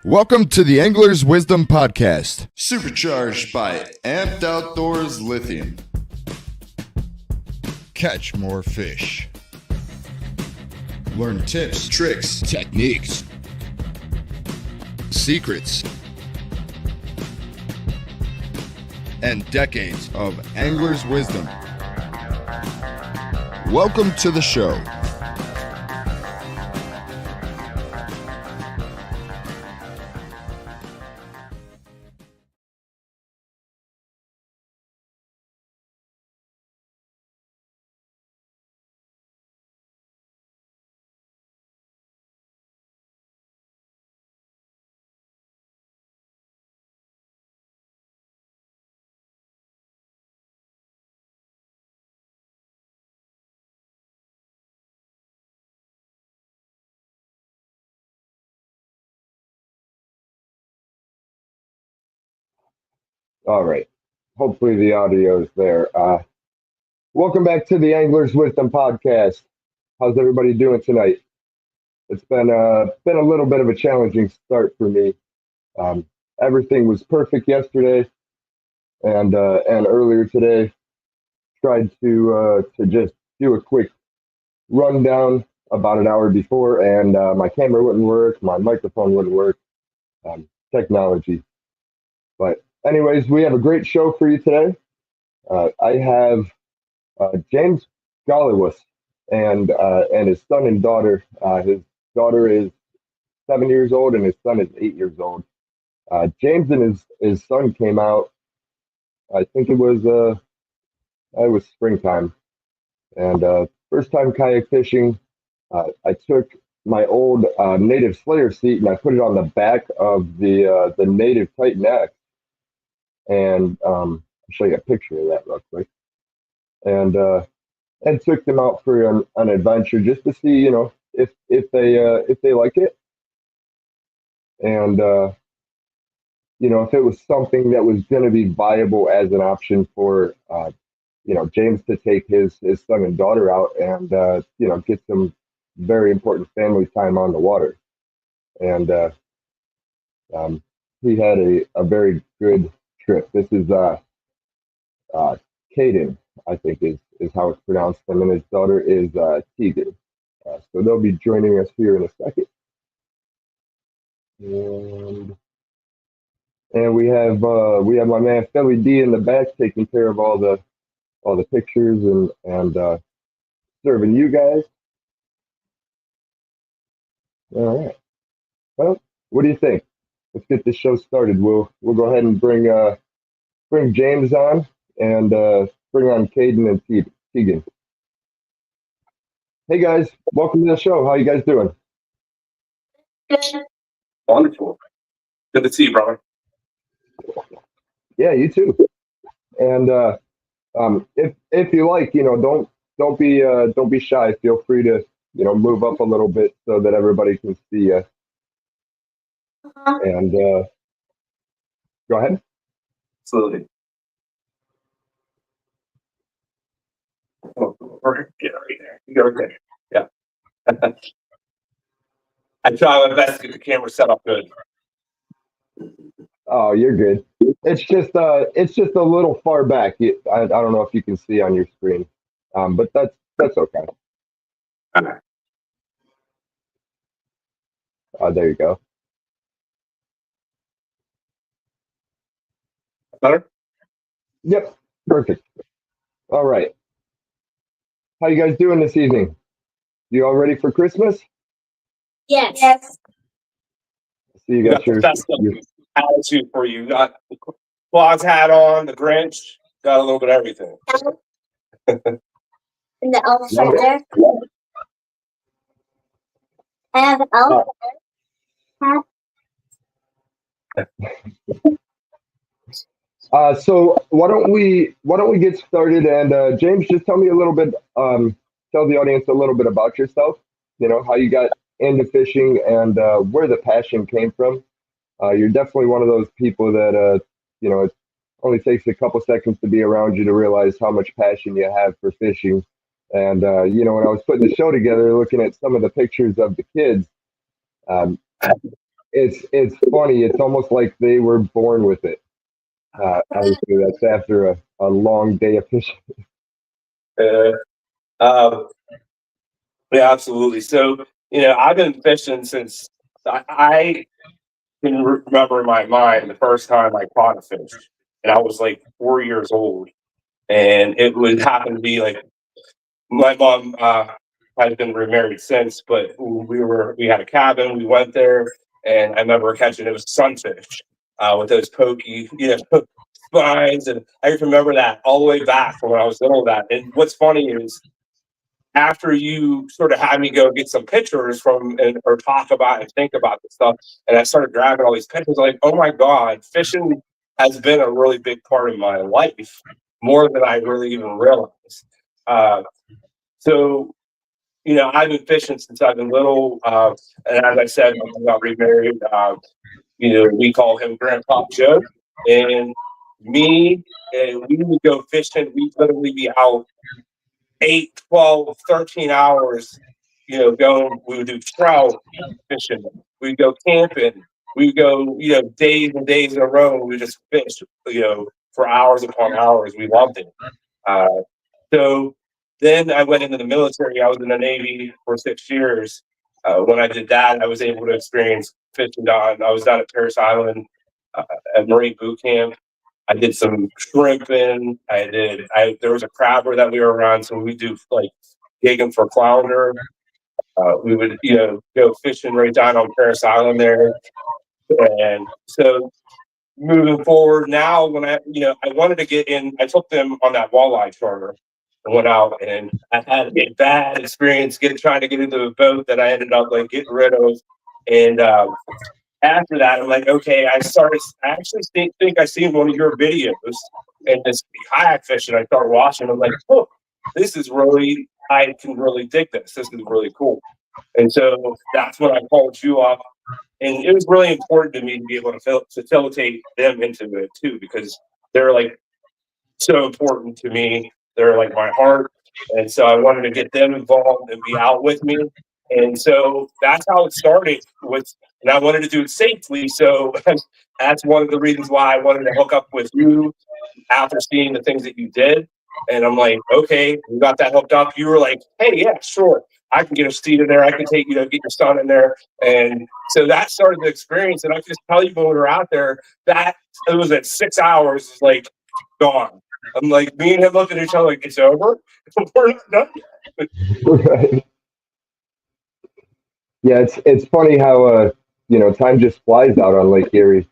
Welcome to the Angler's Wisdom Podcast, supercharged by Amped Outdoors Lithium. Catch more fish. Learn tips, tricks, techniques, secrets, and decades of angler's wisdom. Welcome to the show. All right. Hopefully the audio is there. Welcome back to the Angler's Wisdom Podcast. How's everybody doing tonight? It's been a little bit of a challenging start for me. Everything was perfect yesterday, and earlier today. Tried to just do a quick rundown about an hour before, and my camera wouldn't work, my microphone wouldn't work. Technology, but. Anyways, we have a great show for you today. I have James Goliwas and his son and daughter. His daughter is 7 years old and his son is 8 years old. James and his son came out. I think it was springtime, and first time kayak fishing. I took my old native Slayer seat and I put it on the back of the native Titan X. And I'll show you a picture of that real quick. And took them out for an adventure just to see, if they like it, and if it was something that was going to be viable as an option for James to take his son and daughter out and get some very important family time on the water. And he had a very good trip. This is Caden, I think is how it's pronounced, and his daughter is Tegan. So they'll be joining us here in a second. And we have my man Philly D in the back taking care of all the pictures and serving you guys. All right. Well, what do you think? Let's get this show started. We'll go ahead and bring James on and bring on Caden and Tegan. Hey guys, welcome to the show. How you guys doing? Good. Wonderful. Good to see you, brother. Yeah, you too. And if you like, don't be shy. Feel free to move up a little bit so that everybody can see you. And go ahead. Absolutely. Oh, right there. You go right there. Yeah. I try my best to get the camera set up good. Oh, you're good. It's just a little far back. I don't know if you can see on your screen, but that's okay. All right. There you go. Better? Yep, perfect. All right. How you guys doing this evening? You all ready for Christmas? Yes. I see you got the best attitude for you. You got the Claus hat on, the Grinch, got a little bit of everything. And the elf right there. I have an elf hat. So why don't we get started, and James, just tell me a little bit, tell the audience a little bit about yourself, how you got into fishing and where the passion came from. You're definitely one of those people that, it only takes a couple seconds to be around you to realize how much passion you have for fishing. And, when I was putting the show together, looking at some of the pictures of the kids, it's funny. It's almost like they were born with it. Obviously, that's after a long day of fishing. Uh, um, yeah, absolutely. So, I've been fishing since I can remember in my mind the first time I caught a fish, and I was like 4 years old, and it would happen to be like my mom has been remarried since, but we had a cabin, we went there, and I remember catching it was sunfish with those pokey, spines, and I remember that all the way back from when I was little. That and what's funny is after you sort of had me go get some pictures from or talk about and think about this stuff, and I started grabbing all these pictures, like, oh my god, fishing has been a really big part of my life, more than I really even realized. Uh, so, I've been fishing since I've been little. And as I said, I got remarried. We call him Grandpa Joe. And me, and we would go fishing. We'd literally be out 8, 12, 13 hours, going, we would do trout fishing. We'd go camping. We'd go, days and days in a row. We would just fish, for hours upon hours. We loved it. Uh, so then I went into the military. I was in the Navy for 6 years. When I did that, I was able to experience fishing down. I was down at Paris Island uh, at Marine Boot Camp. I did some shrimping. There was a crabber that we were around, so we do like gigging for flounder. We would, go fishing right down on Paris Island there. And so moving forward now, when I wanted to get in, I took them on that walleye charter and went out, and I had a bad experience trying to get into a boat that I ended up like getting rid of. And after that, I'm like, okay, I actually think I seen one of your videos and this kayak fishing. I started watching. I'm like, oh, I can really dig this. This is really cool. And so that's when I called you up, and it was really important to me to be able to facilitate them into it too, because they're like so important to me. They're like my heart, and so I wanted to get them involved and be out with me. And so that's how it started. And I wanted to do it safely. So that's one of the reasons why I wanted to hook up with you after seeing the things that you did. And I'm like, okay, we got that hooked up. You were like, hey, yeah, sure. I can get a seat in there. I can take, get your son in there. And so that started the experience. And I just tell you, when we were out there, that it was at 6 hours, like gone. I'm like, me and him looked at each other like, it's over. We're not done yet. Right. Yeah, it's funny how time just flies out on Lake Erie,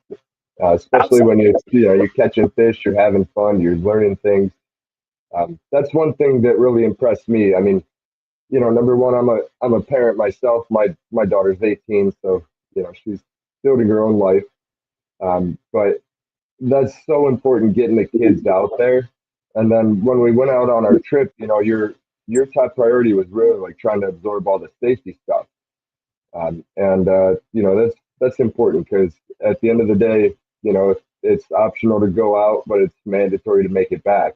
especially when you're catching fish, you're having fun, you're learning things. That's one thing that really impressed me. I mean, number one, I'm a parent myself. My daughter's 18, so she's building her own life. But that's so important, getting the kids out there. And then when we went out on our trip, your top priority was really like trying to absorb all the safety stuff. And that's important because at the end of the day, it's optional to go out, but it's mandatory to make it back.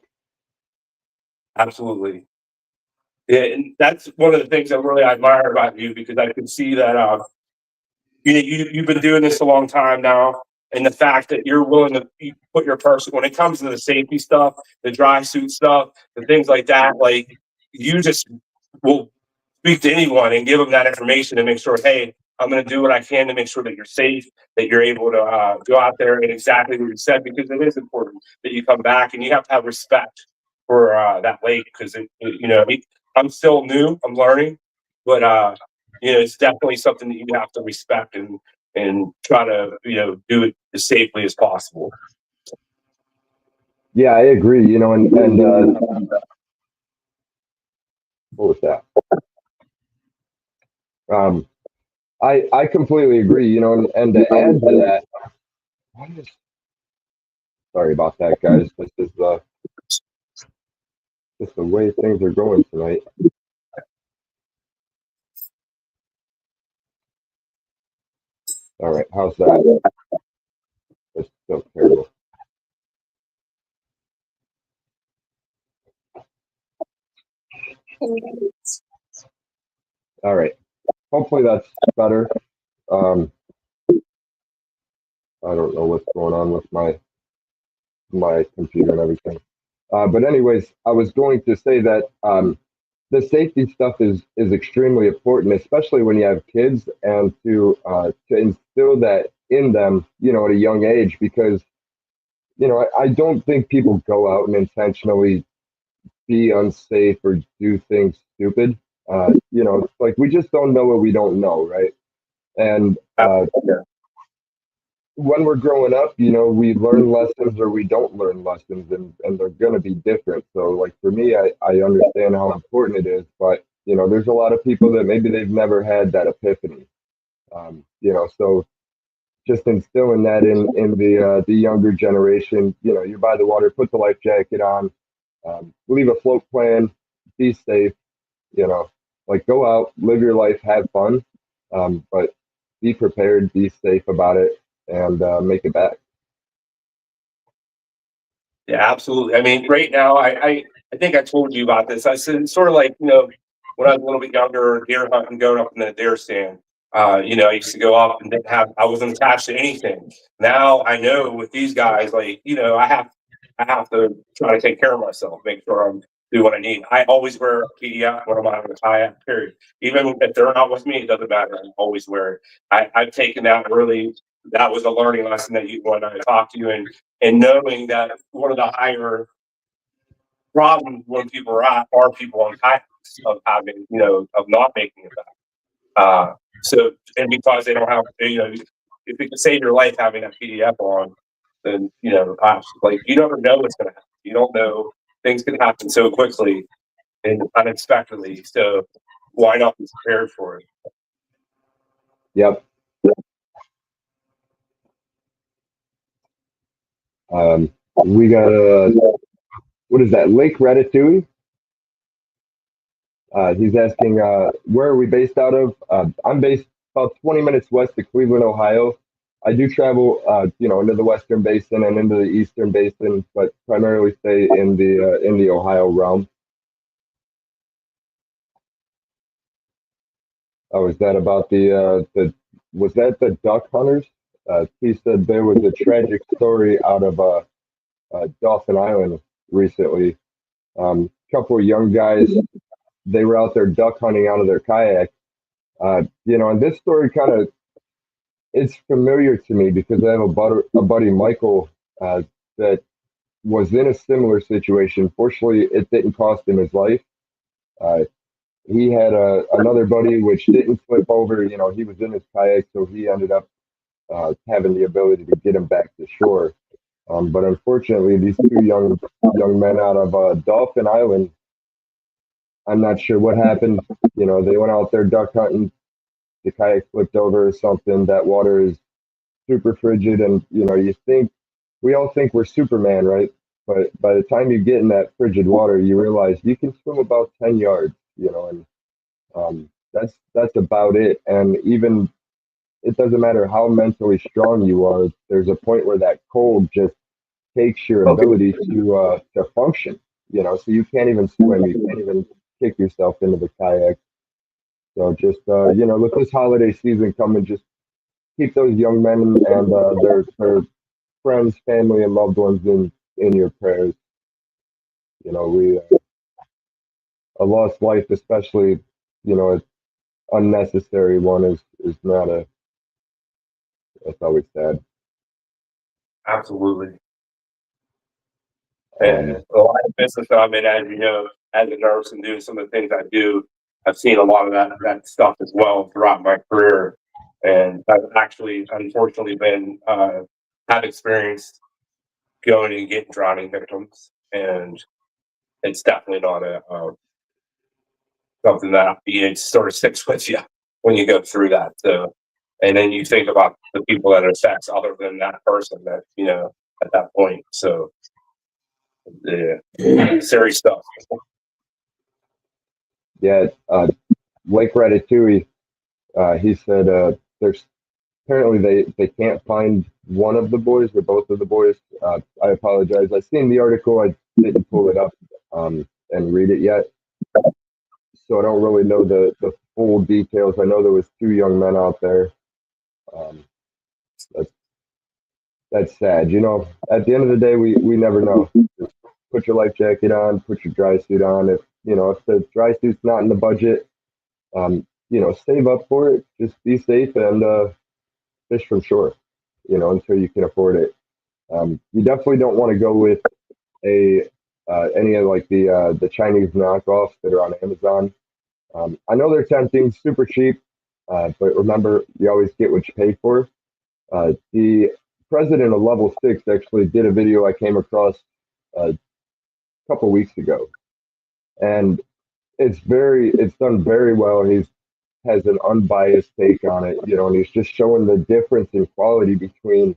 Absolutely. Yeah, and that's one of the things I really admire about you, because I can see that you've been doing this a long time now, and the fact that you're willing to put your person when it comes to the safety stuff, the dry suit stuff, the things like that, like you just will speak to anyone and give them that information and make sure, hey, I'm going to do what I can to make sure that you're safe, that you're able to go out there and exactly what you said, because it is important that you come back, and you have to have respect for that lake, because I'm still new, I'm learning, but it's definitely something that you have to respect and try to do it as safely as possible. Yeah, I agree. And what was that? Um, I completely agree. And to add to that, sorry about that, guys. This is just the way things are going tonight. All right, how's that? That's so terrible. All right, hopefully that's better. Um, I don't know what's going on with my computer and everything. But anyways, I was going to say that the safety stuff is extremely important, especially when you have kids, and to instill that in them, at a young age, because I don't think people go out and intentionally be unsafe or do things stupid. Like we just don't know what we don't know, right? And Yeah, when we're growing up, we learn lessons or we don't learn lessons, and they're going to be different. So, like for me, I understand how important it is, but there's a lot of people that maybe they've never had that epiphany. So just instilling that in the younger generation. You're by the water, put the life jacket on, leave a float plan, be safe. Like go out, live your life, have fun, but be prepared, be safe about it, and make it back. yeah, absolutely. I mean, right now, I think I told you about this. I said it's sort of like when I was a little bit younger, deer hunting, going up in the deer stand. I used to go up and didn't have. I wasn't attached to anything. Now I know with these guys, like I have to try to take care of myself, make sure I'm do what I need. I always wear a PDF when I'm out on a kayak. Period. Even if they're not with me, it doesn't matter. I always wear it. I've taken that really. That was a learning lesson that you when I talked to you and knowing that one of the higher problems when people are people on kayaks of having, of not making it back. So, and because they don't have, if it can save your life having that PDF on, then, like you never know what's going to happen. You don't know things can happen so quickly and unexpectedly. So, why not be prepared for it? Yep. We got what is that? Lake Ratatouille. He's asking, where are we based out of? I'm based about 20 minutes west of Cleveland, Ohio. I do travel, into the Western Basin and into the Eastern Basin, but primarily stay in the Ohio realm. Oh, is that about the was that the duck hunters? He said there was a tragic story out of Dauphin Island recently. Couple of young guys, they were out there duck hunting out of their kayak. And this story kind of it's familiar to me because I have a buddy Michael that was in a similar situation. Fortunately, it didn't cost him his life. Uh, he had another buddy which didn't flip over. He was in his kayak, so he ended up having the ability to get him back to shore. But unfortunately, these two young men out of Dolphin Island, I'm not sure what happened. They went out there duck hunting. The kayak flipped over or something. That water is super frigid, and you think we all think we're Superman, right? But by the time you get in that frigid water, you realize you can swim about 10 yards. And that's about it. And even it doesn't matter how mentally strong you are. There's a point where that cold just takes your Okay. ability to function. So you can't even swim. You can't even kick yourself into the kayak. So just with this holiday season coming, just keep those young men and their friends, family, and loved ones in your prayers. We a lost life, especially an unnecessary one, is not a. That's always sad. Absolutely. And Um, a lot of business that I'm in, as you know, as a nurse and doing some of the things I do, I've seen a lot of that stuff as well throughout my career. And I've actually, unfortunately, been have experienced going and getting drowning victims, and it's definitely not something that it sort of sticks with you when you go through that. So, and then you think about the people that it affects, other than that person that at that point. So, yeah, serious stuff. yeah, Lake Ratatouille. He said there's apparently they can't find one of the boys or both of the boys. I apologize. I seen the article. I didn't pull it up and read it yet, so I don't really know the full details. I know there was two young men out there. Um, that's that's sad. At the end of the day, we never know. Just put your life jacket on, put your dry suit on. If the dry suit's not in the budget, save up for it. Just be safe and fish from shore. Until you can afford it. You definitely don't want to go with a any of like the Chinese knockoffs that are on Amazon. I know they're tempting, super cheap, but remember, you always get what you pay for. The president of Level Six actually did a video I came across a couple weeks ago, and it's done very well. He's has an unbiased take on it, and he's just showing the difference in quality between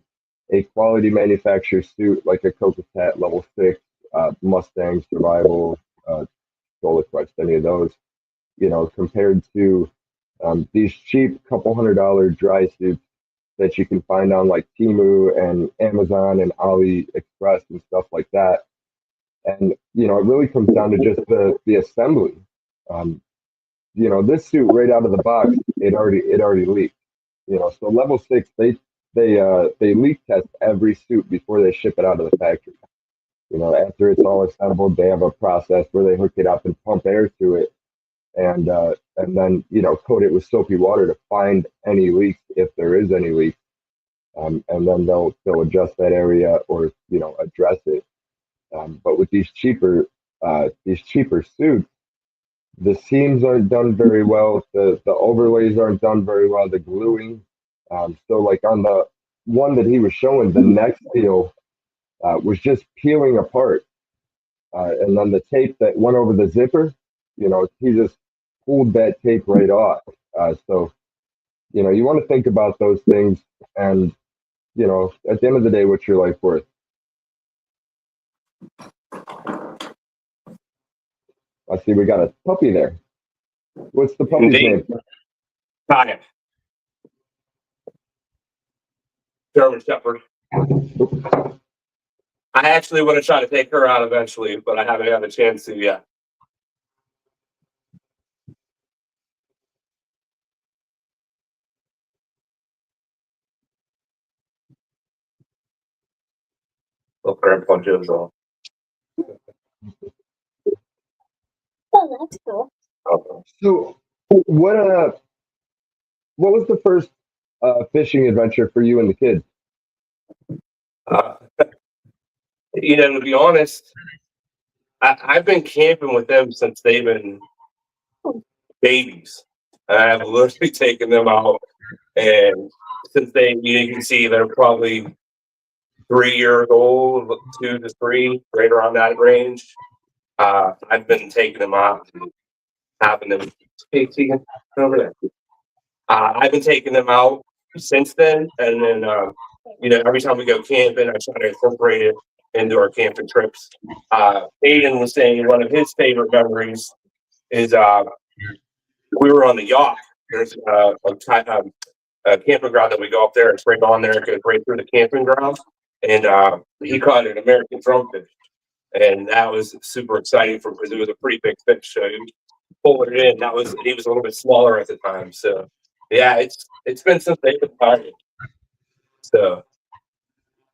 a quality manufacturer suit like a Coquetet Level Six, Mustang Survival, Solar Quest, any of those, compared to these cheap couple $100 dry suits that you can find on like Temu and Amazon and AliExpress and stuff like that. And it really comes down to just the assembly. Um, this suit right out of the box, it already leaked. So Level Six, they leak test every suit before they ship it out of the factory. After it's all assembled, they have a process where they hook it up and pump air to it, and then coat it with soapy water to find any leaks if there is any leaks, and then they'll adjust that area or address it. But with these cheaper suits, the seams aren't done very well. The overlays aren't done very well. The gluing. So like on the one that he was showing, the neck seal was just peeling apart, and then the tape that went over the zipper, he just pulled that tape right off. So you want to think about those things, and at the end of the day, what's your life worth? I see we got a puppy there. What's the puppy's Indeed. name? Kayak, German Shepherd. I actually want to try to take her out eventually, but I haven't had a chance to yet. Look, her and punch as well. Oh, that's cool. Okay. So what was the first fishing adventure for you and the kids? Uh, to be honest, I've been camping with them since they've been babies. I've literally taken them out, and since you can see they're probably 3 years old, 2 to 3, right around that range. I've been taking them out and having them. Hey, Tegan, over there. I've been taking them out since then, and then every time we go camping, I try to incorporate it into our camping trips. Aiden was saying one of his favorite memories is we were on the yacht. There's a camping ground that we go up there. It's right on there. It goes right through the camping ground, and he caught an American drumfish, and that was super exciting for him because it was a pretty big fish. So he pulled it in. He was a little bit smaller at the time. So yeah, it's been since they've been tiny. So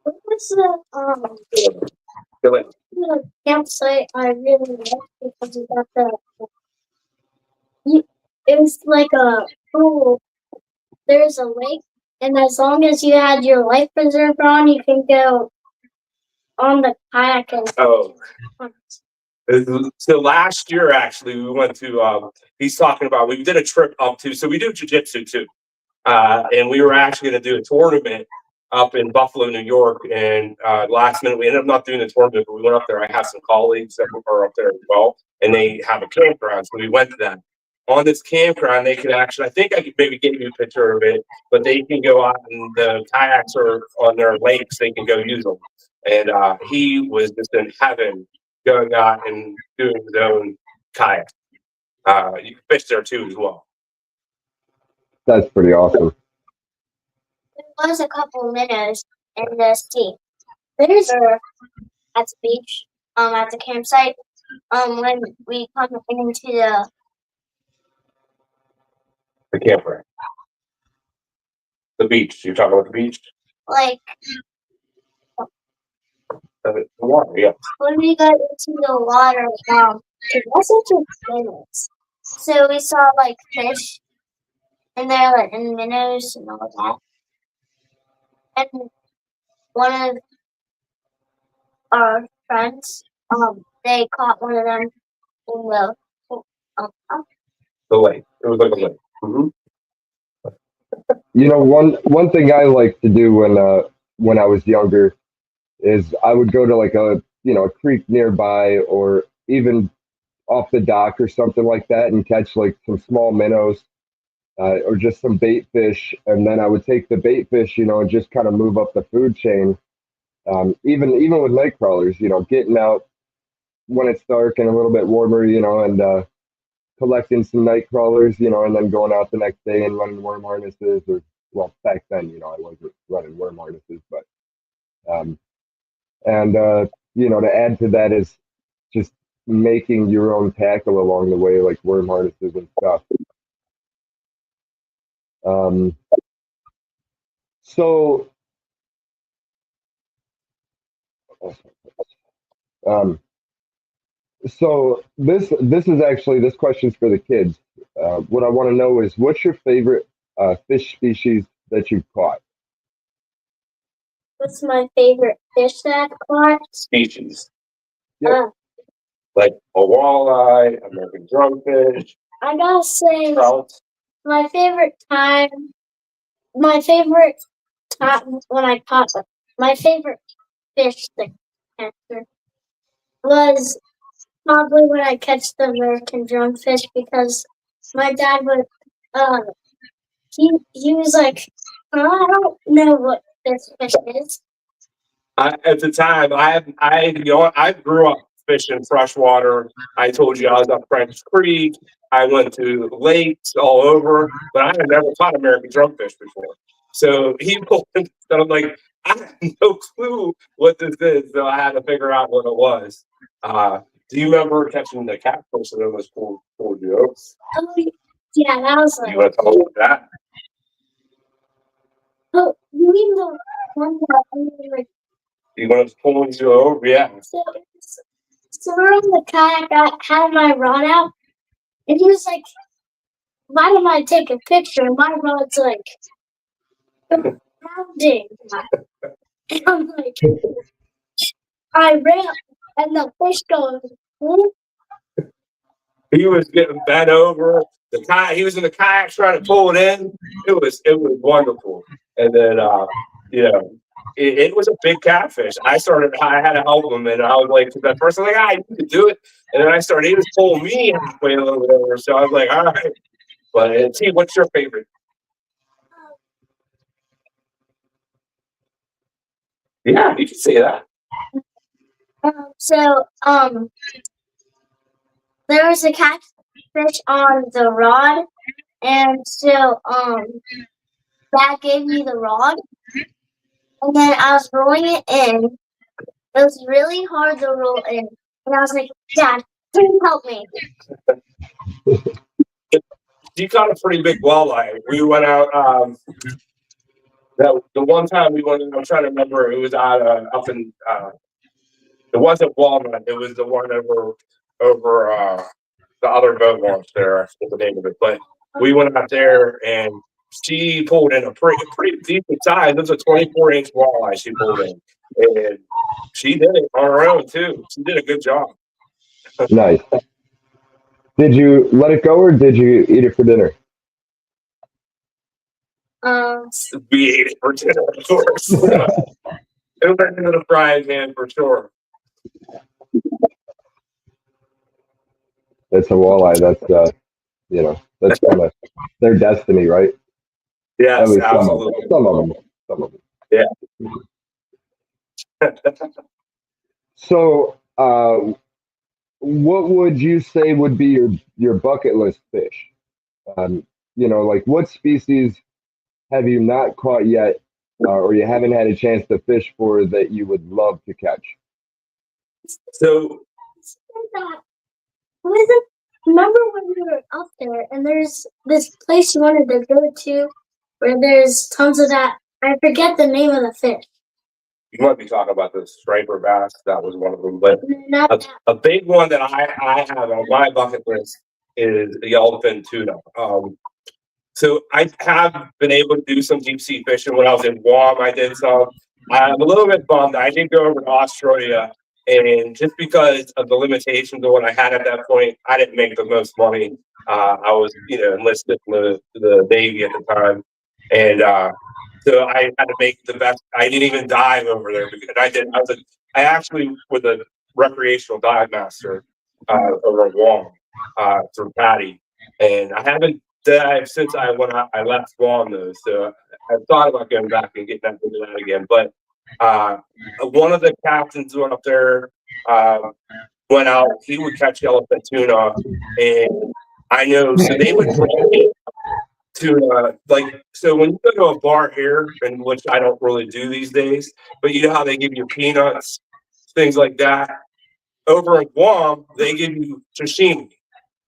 What was go ahead. the campsite I really liked because you got it was like a pool. There's a lake, and as long as you had your life preserver on, you can go on the kayak and. Oh, so last year actually we went to. He's talking about we did a trip up to. So we do jiu-jitsu too, and we were actually going to do a tournament up in Buffalo, New York. And last minute we ended up not doing the tournament, but we went up there. I have some colleagues that are up there as well, and they have a campground, so we went to that. On this campground, they could actually, I think I could maybe get you a picture of it, but they can go out and the kayaks are on their lakes. They can go use them. And he was just in heaven going out and doing his own kayak. You can fish there too as well. That's pretty awesome. There was a couple minnows in the sea. Minnows are at the beach, at the campsite. When we come into The campground. The beach. You're talking about the beach? like The water, yeah. When we got into the water, it wasn't just minnows. So we saw like fish in there, like and minnows and all that. And one of our friends, they caught one of them in the lake. It was like a lake. Mm-hmm. You know, one thing I like to do when I was younger is I would go to like a creek nearby or even off the dock or something like that and catch like some small minnows or just some bait fish, and then I would take the bait fish, and just kind of move up the food chain. Even with night crawlers, getting out when it's dark and a little bit warmer, and collecting some night crawlers, and then going out the next day and running worm harnesses. Or well, back then, I wasn't running worm harnesses, but um, and to add to that is just making your own tackle along the way, like worm harnesses and stuff. Um, so, um, so this question's for the kids. What I want to know is, what's your favorite fish species that you've caught? What's my favorite fish that I've caught? Species. Yep. Like a walleye, American drumfish, I gotta say, trout. my favorite time, my favorite time when I caught them, my favorite fish to catch was probably when I catch the American drumfish because my dad would, he was like, "Oh, I don't know what this fish is." At the time, I grew up fishing freshwater. I told you I was up French Creek. I went to lakes all over, but I had never caught American drumfish before. So he pulled in, and I'm like, I have no clue what this is, so I had to figure out what it was. Do you remember catching the catfish that almost pulled you over? Oh, yeah, that was like. You want to tell me that? Oh, you mean the one that like. You want to pull you over? Yeah. So we're on the kayak. I had my rod out, and he was like, "Why don't I take a picture?" And my rod's like pounding. And I'm like, I ran, and the fish goes. "Whoop." He was getting bent over. The kayak, he was in the kayak trying to pull it in. It was wonderful. And then it was a big catfish. I had to help him, and I was like, at first I was like, you can do it. And then he was pulling me halfway over. So I was like, all right. But T, what's your favorite? Yeah, you can say that. So there was a catfish on the rod, and so Dad gave me the rod, and then I was rolling it in. It was really hard to roll in, and I was like, "Dad, please help me." You caught a pretty big walleye. We went out. The one time we went, I'm trying to remember. It was out up in. It wasn't Walnut. It was the one over the other boat launch there. I forget the name of it, but we went out there and she pulled in a pretty decent size. It was a 24-inch walleye she pulled in, and she did it on her own too. She did a good job. Nice. Did you let it go or did you eat it for dinner? We ate it for dinner, of course. It went into the frying pan for sure. It's a walleye. That's kind of their destiny, right? Yes, At least absolutely. Some of them. Some of them. Yeah. So, what would you say would be your bucket list fish? Like what species have you not caught yet, or you haven't had a chance to fish for that you would love to catch? So, Remember when we were up there and there's this place you wanted to go to where there's tons of that? I forget the name of the fish. you might be talking about the striper bass. That was one of them. But Not a big one that I have on my bucket list is the yellowfin tuna. So I have been able to do some deep sea fishing. When I was in Guam, I did some. I'm a little bit bummed. I did go over to Australia, and just because of the limitations of what I had at that point, I didn't make the most money. I was, enlisted in the Navy at the time, and so I had to make the best. I didn't even dive over there because I actually was a recreational dive master over in Guam through Patty, and I haven't dived since I left Guam though. So I've thought about going back and getting into that again. But one of the captains went up there, went out. He would catch yellowfin tuna, and I know. So they would bring tuna, so when you go to a bar here, and which I don't really do these days, but you know how they give you peanuts, things like that. Over in Guam, they give you sashimi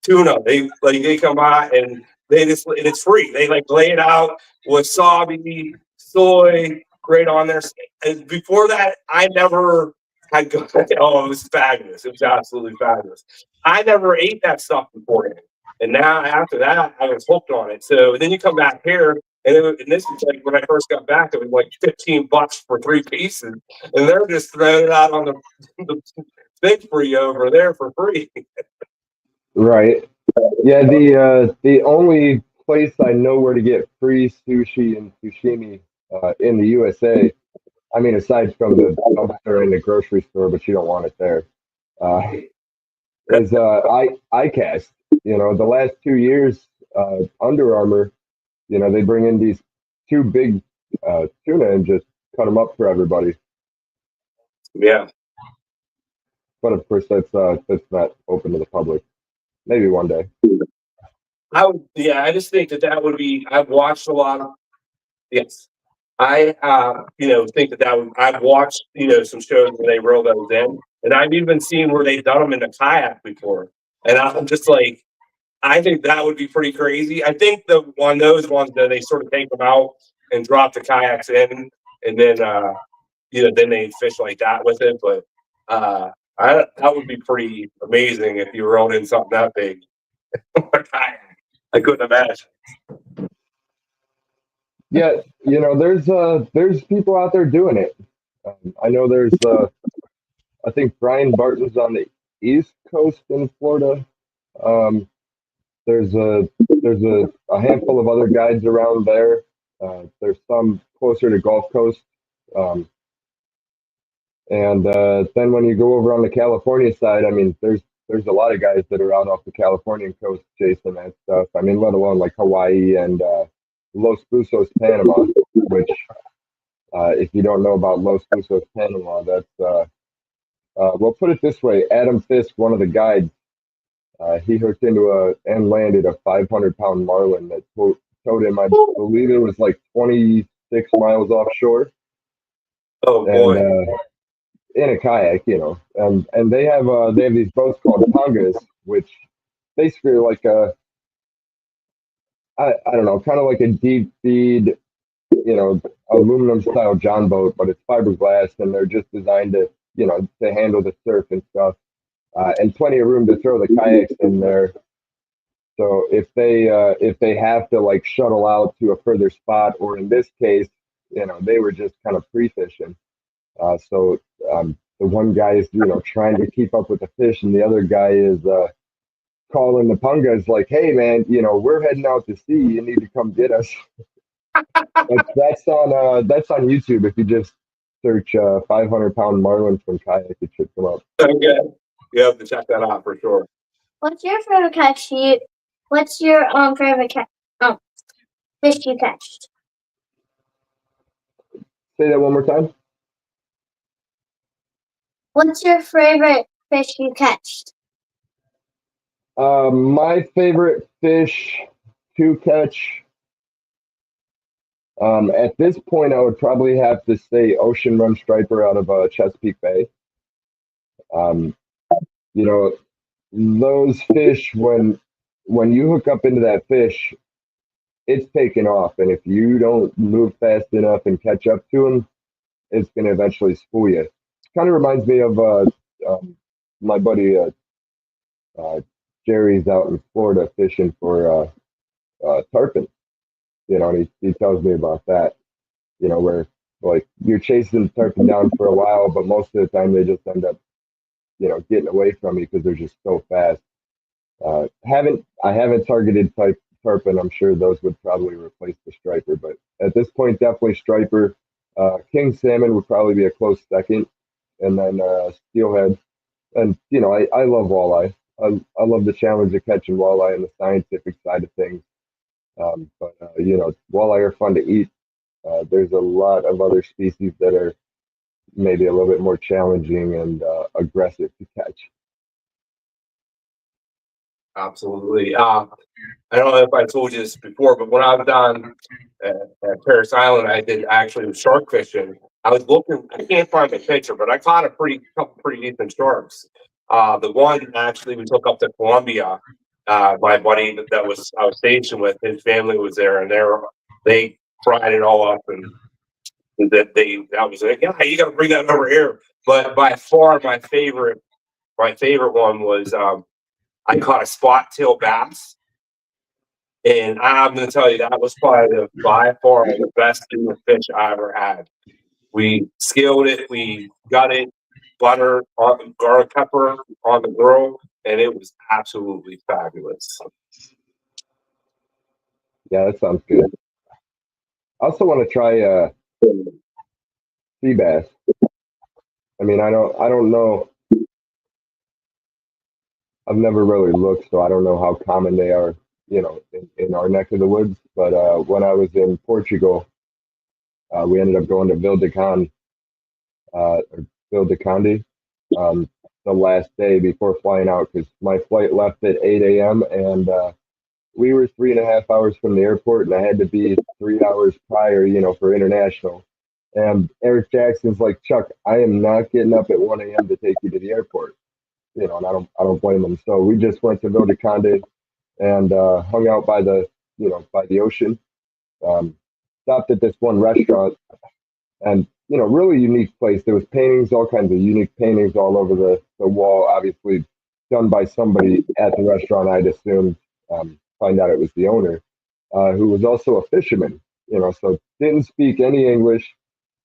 tuna. They come by and and it's free. They lay it out, wasabi, soy, right on there. And before that, I never had. Oh, it was fabulous. It was absolutely fabulous. I never ate that stuff beforehand, and now after that, I was hooked on it. So then you come back here. And this was like when I first got back, it was like $15 for 3 pieces, and they're just throwing it out on the thing for you over there for free. Right. Yeah, the only place I know where to get free sushi and sashimi in the USA, I mean, aside from the dumpster in the grocery store, but you don't want it there, uh, is ICAST. The last 2 years, Under Armour, they bring in these 2 big tuna and just cut them up for everybody. Yeah. But of course, that's not open to the public. Maybe one day. I just think that would be. I've watched a lot of. Yes, I think that would. I've watched some shows where they roll those in, and I've even seen where they've done them in a kayak before, and I'm just like, I think that would be pretty crazy. I think on those ones that they sort of take them out and drop the kayaks in, and then then they fish like that with it. But that would be pretty amazing if you rolled in something that big. I couldn't imagine. Yeah, there's people out there doing it. I know there's I think Brian Barton's on the East Coast in Florida. Um, there's a handful of other guides around there. There's some closer to Gulf Coast. Um, and then when you go over on the California side, I mean, there's a lot of guys that are out off the Californian coast chasing that stuff. I mean, let alone like Hawaii and Los Busos, Panama, which if you don't know about Los Busos, Panama, that's we'll put it this way: Adam Fisk, one of the guides, he hooked into and landed a 500-pound marlin that towed him. I believe it was like 26 miles offshore. Oh boy! And, in a kayak, and they have these boats called pangas, which basically are like I don't know, kind of like a deep feed, aluminum style John boat, but it's fiberglass, and they're just designed to to handle the surf and stuff, and plenty of room to throw the kayaks in there. So if they have to like shuttle out to a further spot, or in this case, they were just kind of pre-fishing. So the one guy is trying to keep up with the fish, and the other guy is calling the pungas like, "Hey man, we're heading out to sea. You need to come get us." that's on YouTube. If you just search 500-pound marlin from kayak, it should come up. Okay, you have to check that out for sure. What's your favorite catch? What's your favorite fish you catched? Say that one more time. What's your favorite fish you catched? My favorite fish to catch. At this point, I would probably have to say ocean run striper out of Chesapeake Bay. Those fish, when you hook up into that fish, it's taking off, and if you don't move fast enough and catch up to them, it's going to eventually spool you. Kind of reminds me of my buddy Jerry's out in Florida fishing for tarpon. And he tells me about that. Where like you're chasing tarpon down for a while, but most of the time they just end up getting away from you because they're just so fast. I haven't targeted tarpon. I'm sure those would probably replace the striper, but at this point, definitely striper. King salmon would probably be a close second, and then steelhead. And I love walleye. I love the challenge of catching walleye and the scientific side of things. But walleye are fun to eat. There's a lot of other species that are maybe a little bit more challenging and aggressive to catch. Absolutely. I don't know if I told you this before, but when I was down at Paris Island, I did actually shark fishing. I was looking, I can't find the picture, but I caught a couple pretty decent sharks. The one actually we took up to Colombia. My buddy that I was stationed with, his family was there, and they fried it all up, and I was like, yeah, you got to bring that over here. But by far my favorite one was I caught a spot tail bass, and I'm going to tell you that was probably by far the best fish I ever had. We scaled it, we got it, butter, garlic pepper on the grill, and it was absolutely fabulous. Yeah, that sounds good. I also want to try sea bass. I mean, I don't know. I've never really looked, so I don't know how common they are, in our neck of the woods. But when I was in Portugal, we ended up going to or Ville de Conde, the last day before flying out because my flight left at 8 a.m. and we were 3.5 hours from the airport, and I had to be 3 hours prior, for international. And Eric Jackson's like, Chuck, I am not getting up at 1 a.m. to take you to the airport. And I don't blame him. So we just went to Ville de Conde and hung out by the ocean. Stopped at this one restaurant, and really unique place. There was paintings, all kinds of unique paintings all over the wall. Obviously done by somebody at the restaurant. I'd assumed. Find out it was the owner, who was also a fisherman. So didn't speak any English,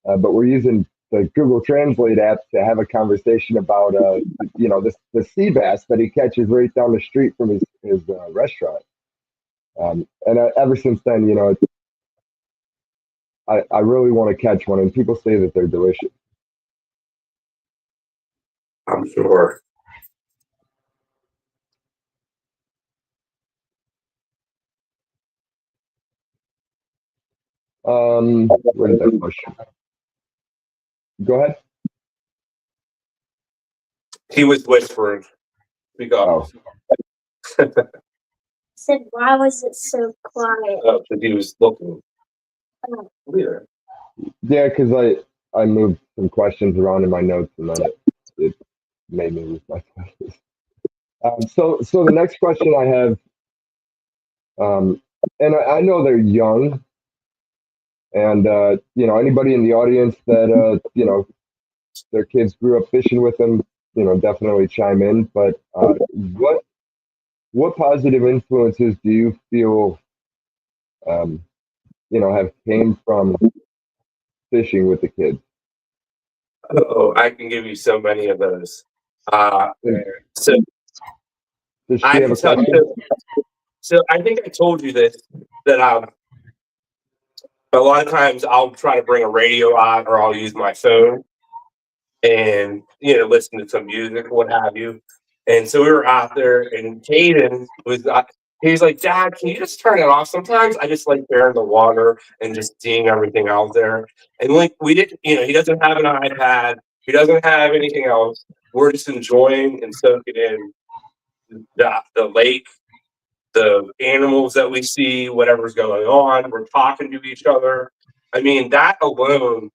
but we're using the Google Translate app to have a conversation about the sea bass that he catches right down the street from his restaurant. Ever since then, I really want to catch one, and people say that they're delicious. I'm sure. Where did that question? Go ahead. He was whispering. Speak up. Oh. Said, why was it so quiet? Because he was looking. Oh. Yeah, because I moved some questions around in my notes, and then it made me lose my questions. So the next question I have, and I know they're young, and anybody in the audience that their kids grew up fishing with them, definitely chime in. But what positive influences do you feel have came from fishing with the kids? Oh, I can give you so many of those. So Does she I have a can tell question? you. So I think I told you this that a lot of times I'll try to bring a radio out, or I'll use my phone and listen to some music, what have you. And so we were out there, and Caden was. He's like, Dad, can you just turn it off? Sometimes I just like there in the water and just seeing everything out there. And like we didn't, he doesn't have an iPad. He doesn't have anything else. We're just enjoying and soaking in the lake, the animals that we see, whatever's going on. We're talking to each other. I mean, that alone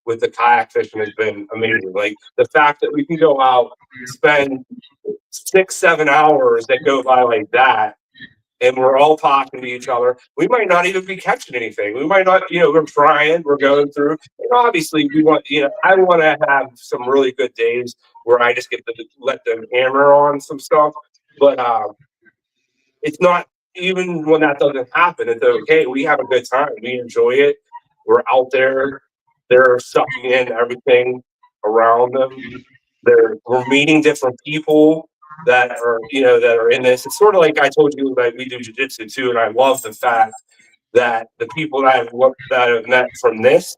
with the kayak fishing has been amazing. Like the fact that we can go out, spend 6-7 hours that go by like that, and we're all talking to each other. We might not even be catching anything. We might not, we're trying, we're going through. And obviously, we want, I want to have some really good days where I just get to let them hammer on some stuff. But it's not, even when that doesn't happen, it's okay. We have a good time. We enjoy it. We're out there. They're sucking in everything around them. We're meeting different people that are in this. It's sort of like I told you that we do jiu-jitsu too, and I love the fact that the people that I've met from this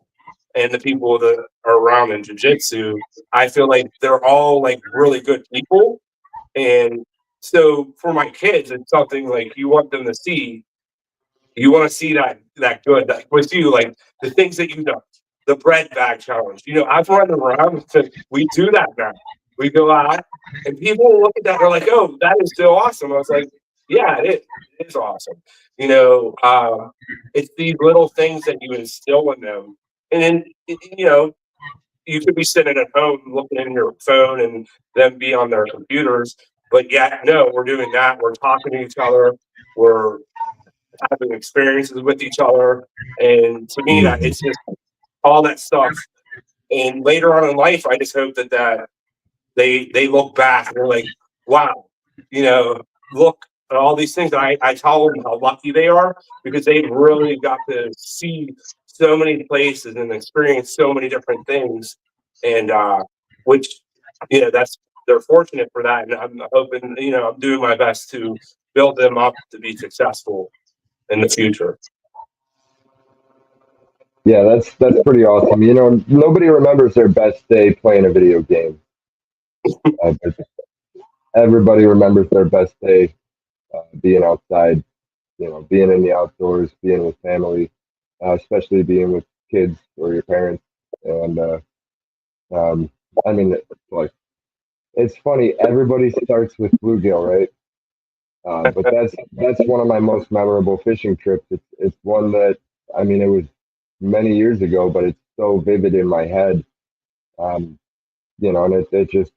and the people that are around in jiu-jitsu, I feel like they're all like really good people. And so for my kids, it's something like you want them to see. You want to see that good, like with you, like the things that you've done, the bread bag challenge. I've run around. We do that now. We go out, and people will look at that. They're like, "Oh, that is so awesome." I was like, "Yeah, it is. It is awesome." It's these little things that you instill in them, and then you could be sitting at home looking in your phone and them be on their computers, but yet no, we're doing that. We're talking to each other. We're having experiences with each other, and to me, that it's just all that stuff. And later on in life, I just hope that they look back and they're like, wow, look at all these things. And I tell them how lucky they are because they've really got to see so many places and experience so many different things. And which, they're fortunate for that. And I'm hoping, I'm doing my best to build them up to be successful in the future. Yeah, that's pretty awesome. Nobody remembers their best day playing a video game. But everybody remembers their best day being outside, being in the outdoors, being with family, especially being with kids or your parents. And I mean, it's funny. Everybody starts with bluegill, right? But that's one of my most memorable fishing trips. It's one that, I mean, it was many years ago, but it's so vivid in my head. And it just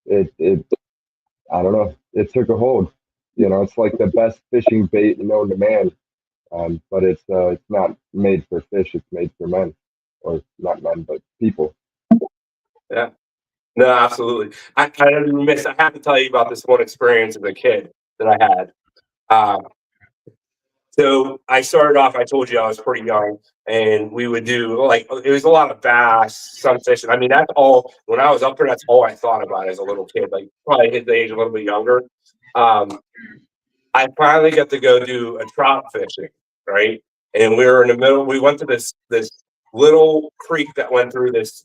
it I don't know, it took a hold. It's like the best fishing bait known to man. But it's not made for fish. It's made for men, or not men, but people. Yeah. No, absolutely. I have to tell you about this one experience as a kid that I had. Um, so I started off, I told you I was pretty young, and we would do like, it was a lot of bass, sunfish. I mean, that's all, when I was up there, that's all I thought about as a little kid, like probably his age, a little bit younger. Um, I finally got to go do a trout fishing, right? And we were in the middle, we went to this little creek that went through this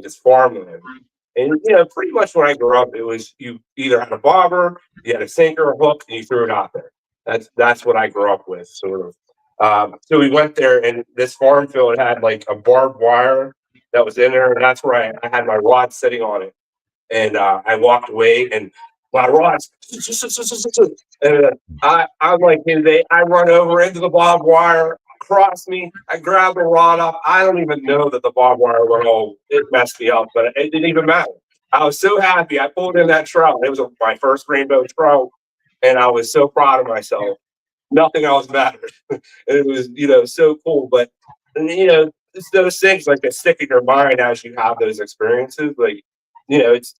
this farmland. And pretty much when I grew up, it was you either had a bobber, you had a sinker, a hook, and you threw it out there. That's what I grew up with, sort of. So we went there, and this farm field had like a barbed wire that was in there, and that's where I had my rod sitting on it. And I walked away, and my rod's, and I'm like, I run over into the barbed wire, cross me, I grab the rod up. I don't even know that the barbed wire went all, it messed me up, but it didn't even matter. I was so happy. I pulled in that trout. It was my first rainbow trout, and I was so proud of myself. Nothing else mattered. It was, so cool. But, it's those things like that stick in your mind as you have those experiences. Like, it's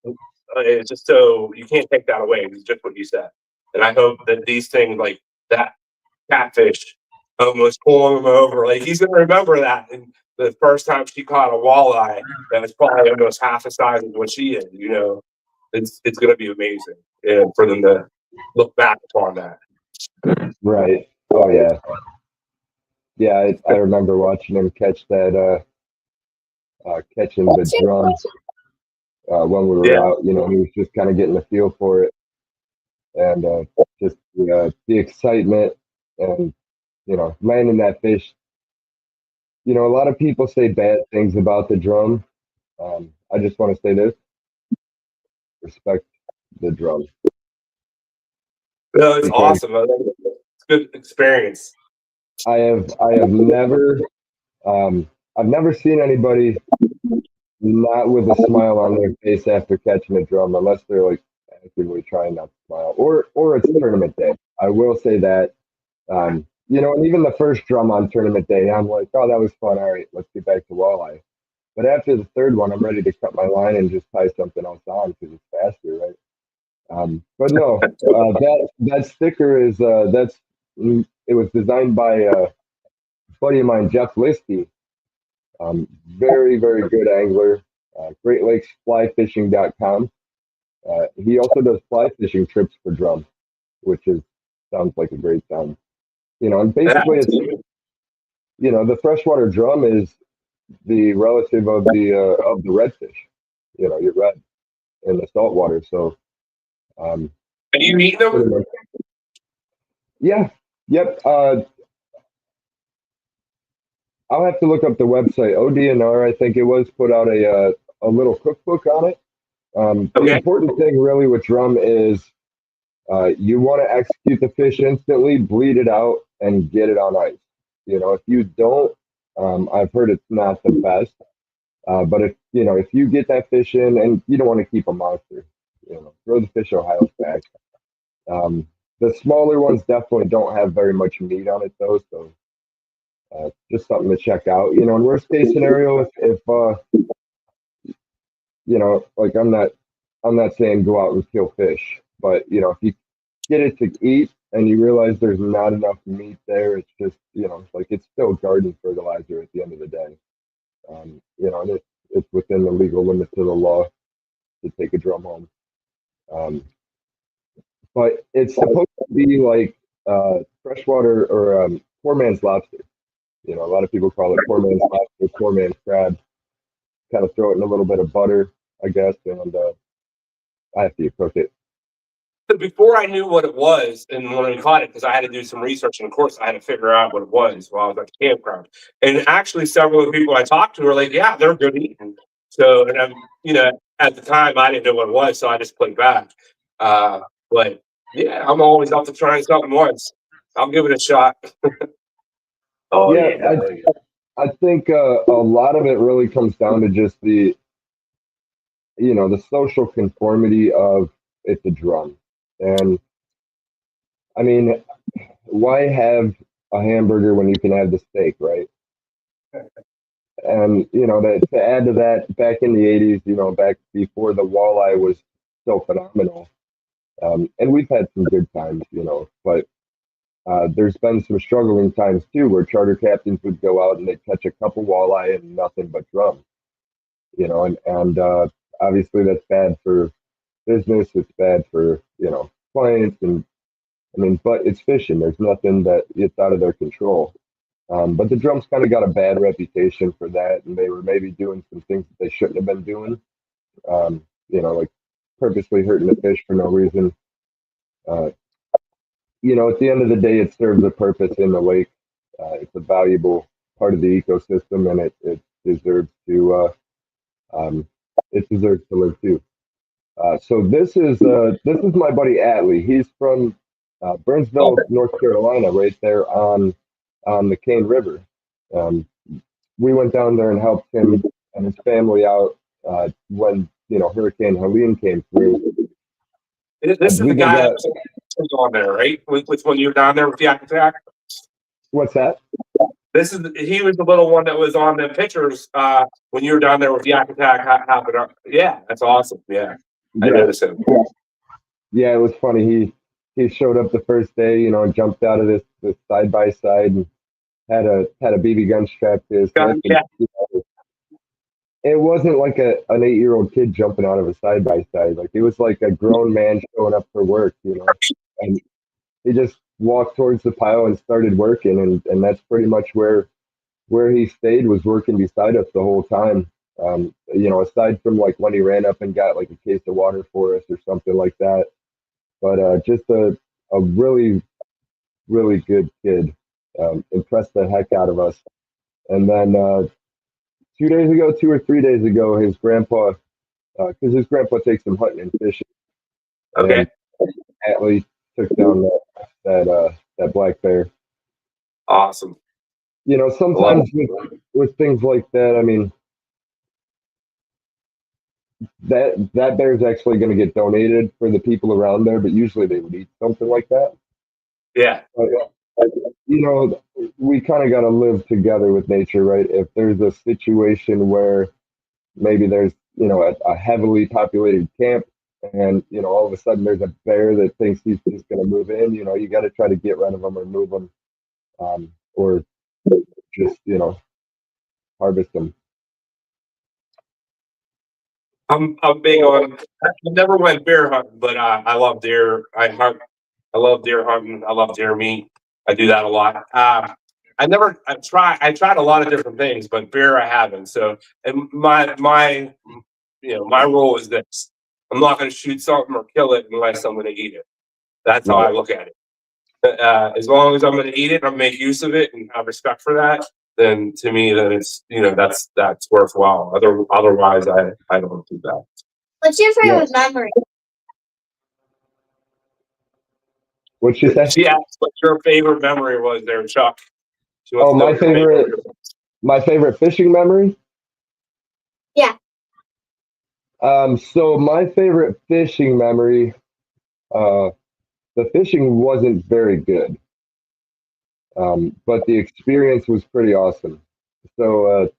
just so you can't take that away. It's just what you said. And I hope that these things like that catfish almost pulling him over, like he's gonna remember that. And the first time she caught a walleye that was probably almost half the size of what she is, it's gonna be amazing, and for them to look back upon that. Right. Oh yeah. Yeah, I remember watching him catch that catching the drum when we were Yeah. out. He was just kind of getting a feel for it, and just the excitement, and landing that fish. A lot of people say bad things about the drum. I just want to say this: respect the drum. No, it's Because awesome. It's a good experience. I have never I've never seen anybody not with a smile on their face after catching a drum, unless they're like actively trying not to smile. Or it's tournament day. I will say that. And even the first drum on tournament day, I'm like, oh, that was fun. All right, let's get back to walleye. But after the third one, I'm ready to cut my line and just tie something else on because it's faster, right? But no, that sticker is it was designed by a buddy of mine, Jeff Liskey. Very, very good angler. Great Lakes Flyfishing.com. He also does fly fishing trips for drum, which sounds like a great sound. And basically it's the freshwater drum is the relative of the redfish. You're red in the saltwater. So Are you eating them? Yeah. Yep. I'll have to look up the website. ODNR, I think it was, put out a little cookbook on it. The important thing really with drum is you want to execute the fish instantly, bleed it out, and get it on ice. If you don't, I've heard it's not the best. But if you get that fish in, and you don't want to keep a monster, throw the fish Ohio's back. The smaller ones definitely don't have very much meat on it though, so just something to check out. In worst case scenario, if like I'm not saying go out and kill fish, but if you get it to eat and you realize there's not enough meat there, it's just like it's still garden fertilizer at the end of the day. And it's within the legal limits of the law to take a drum home. But it's supposed to be like freshwater or poor man's lobster. A lot of people call it poor man's lobster, poor man's crab. Kind of throw it in a little bit of butter, I guess, and after you cook it. So before I knew what it was, and when I caught it, because I had to do some research, and of course I had to figure out what it was while I was at the campground. And actually, several of the people I talked to were like, "Yeah, they're good eating." So, and at the time I didn't know what it was, so I just played back. But yeah, I'm always up to trying something once. I'll give it a shot. I think a lot of it really comes down to just the social conformity of it's a drum. And I mean, why have a hamburger when you can have the steak, right? And to add to that, back in the 80s, back before the walleye was so phenomenal, and we've had some good times, but there's been some struggling times too, where charter captains would go out and they'd catch a couple walleye and nothing but drum, and obviously that's bad for business. It's bad for clients, and I mean, but it's fishing. There's nothing that it's out of their control. But the drums kind of got a bad reputation for that, and they were maybe doing some things that they shouldn't have been doing. Like purposely hurting the fish for no reason. At the end of the day, it serves a purpose in the lake. It's a valuable part of the ecosystem, and it deserves to live too. So this is my buddy Atlee. He's from Burnsville, North Carolina, right there on the Cane River. We went down there and helped him and his family out when Hurricane Helene came through. This is the guy that was on there, right? Which one you were down there with the attack? What's that? He was the little one that was on the pictures when you were down there with the attack happened. Yeah, that's awesome. Yeah, I noticed him. Yeah, it was funny. He showed up the first day, and jumped out of this side by side and had a BB gun strapped to his hip. Yeah. It wasn't like an 8-year-old kid jumping out of a side by side. Like it was like a grown man showing up for work, and he just walked towards the pile and started working, and that's pretty much where he stayed, was working beside us the whole time. Aside from like when he ran up and got like a case of water for us or something like that, but just a really, really good kid. Impressed the heck out of us. And then 2 or 3 days ago, his grandpa, because his grandpa takes him hunting and fishing. Okay. And Atlee took down that black bear. Awesome. Sometimes with things like that, I mean, that bear is actually going to get donated for the people around there, but usually they would eat something like that. Yeah. But, you know, we kind of got to live together with nature, right? If there's a situation where maybe there's, you know, a heavily populated camp, and you know, all of a sudden there's a bear that thinks he's just going to move in, you know, you got to try to get rid of them or move them, or just, you know, harvest them. I'm big on. I never went bear hunting, but I love deer. I hunt. I love deer hunting. I love deer meat. I do that a lot. I never. I tried a lot of different things, but bear I haven't. So, and my my rule is this: I'm not going to shoot something or kill it unless I'm going to eat it. That's how I Right. look at it. As long as I'm going to eat it and make use of it and have respect for that, then to me, then it's that's worthwhile. Otherwise, I don't do that. What's your Yeah. favorite memory? What'd she say? She asked what your favorite memory was there, Chuck. She wants Oh, to know what your favorite. my favorite fishing memory. Yeah. So my favorite fishing memory, uh, the fishing wasn't very good, but the experience was pretty awesome. So,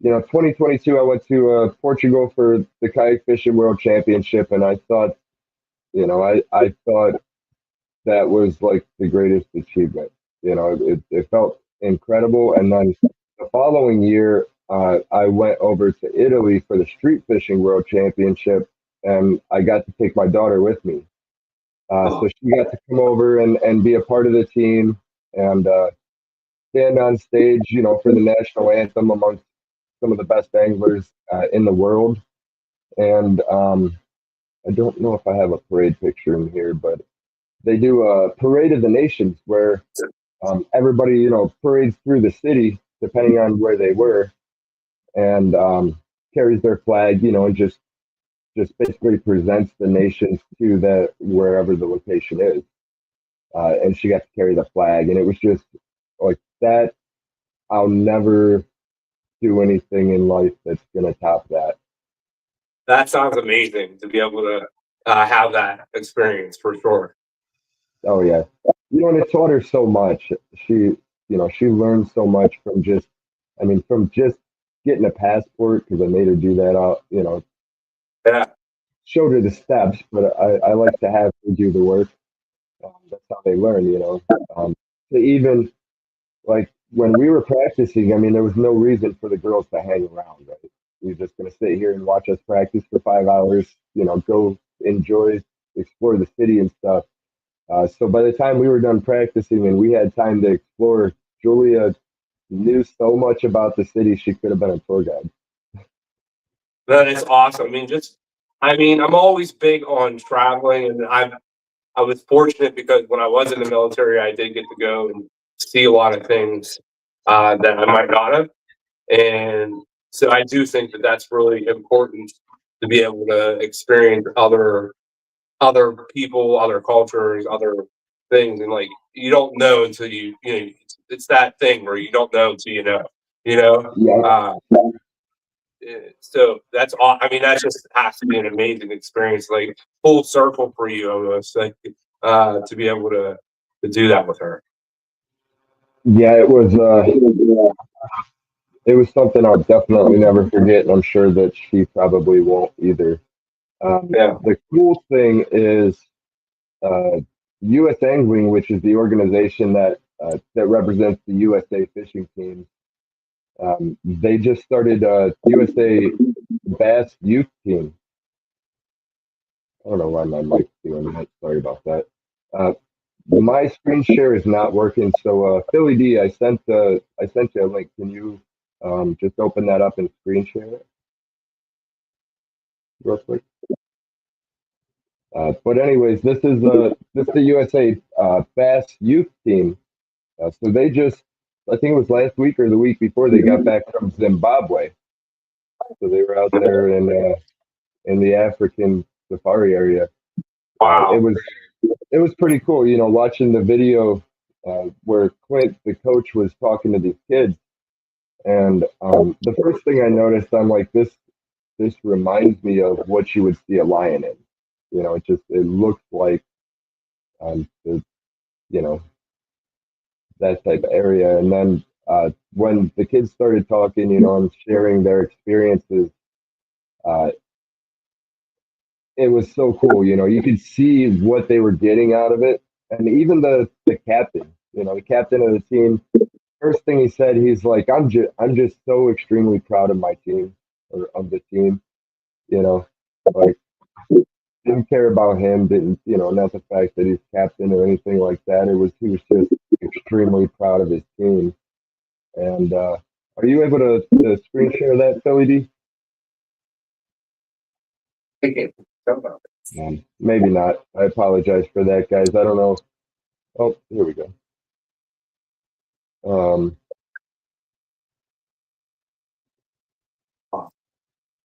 2022, I went to Portugal for the Kayak Fishing World Championship, and I thought, I thought that was like the greatest achievement. You know, it felt incredible. And then the following year, I went over to Italy for the Street Fishing World Championship, and I got to take my daughter with me. So she got to come over and be a part of the team and stand on stage, you know, for the national anthem amongst some of the best anglers in the world. And I don't know if I have a parade picture in here, but they do a parade of the nations where everybody, you know, parades through the city depending on where they were, and carries their flag, you know, and just basically presents the nations to that wherever the location is. And she got to carry the flag, and it was just like that. I'll never do anything in life that's gonna top that. That sounds amazing to be able to have that experience for sure. Oh yeah, you know, and it taught her so much. She learned so much from just, I mean, from just getting a passport because I made her do that. Yeah, Showed her the steps, but I like to have her do the work. That's how they learn, you know. To even like when we were practicing, I mean, there was no reason for the girls to hang around, right? You're just going to sit here and watch us practice for 5 hours, you know, go enjoy, explore the city and stuff. So by the time we were done practicing and we had time to explore, Julia knew so much about the city she could have been a tour guide. that is awesome. I mean, I'm always big on traveling, and I was fortunate because when I was in the military, I did get to go and see a lot of things that I might not have, and so I do think that that's really important to be able to experience other people, other cultures, other things, and like you don't know until it's that thing where you don't know until you know, you know. Yeah, So that's all. I mean, that just has to be an amazing experience, like full circle for you almost, like to be able to do that with her. yeah, it was something I'll definitely never forget, and I'm sure that she probably won't either. Yeah, The cool thing is U.S. Angling, which is the organization that represents the USA fishing team. They just started a USA Bass Youth Team. I don't know why my mic's doing that. Sorry about that. Uh, my screen share is not working. So Philly D, I sent you a link. Can you just open that up and screen share it real quick? But anyways, this is the USA Bass Youth Team. So they just, I think it was last week or the week before, they got back from Zimbabwe. So they were out there in the African safari area. It wow. was pretty cool, you know, watching the video where Clint, the coach, was talking to these kids. And the first thing I noticed, I'm like, this reminds me of what you would see a lion in. It looks like the you know that type of area. And then when the kids started talking, and sharing their experiences, uh, it was so cool. You could see what they were getting out of it, and even the captain, the captain of the team. First thing he said, he's like, I'm just so extremely proud of my team or of the team. You know, like didn't care about him, didn't not the fact that he's captain or anything like that. He was just extremely proud of his team. And are you able to screen share that, Philly D? Maybe not. I apologize for that, guys. I don't know. Oh, here we go. Um,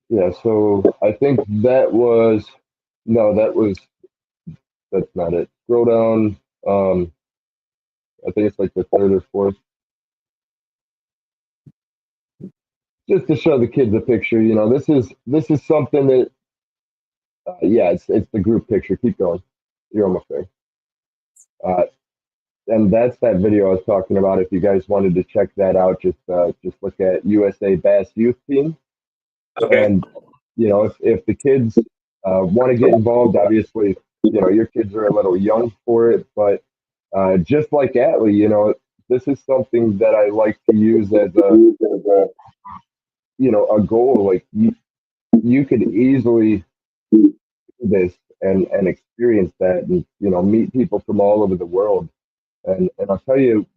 yeah, so I think that's not it. Scroll down. I think it's like the third or fourth, just to show the kids a picture. This is something that, yeah, it's the group picture. Keep going. You're almost there. Uh, and that's that video I was talking about. If you guys wanted to check that out, just look at USA Bass Youth Team. Okay. And if the kids want to get involved, obviously, your kids are a little young for it, but just like Atlee, this is something that I like to use as a goal. Like you could easily do this and experience that, and meet people from all over the world. And I'll tell you,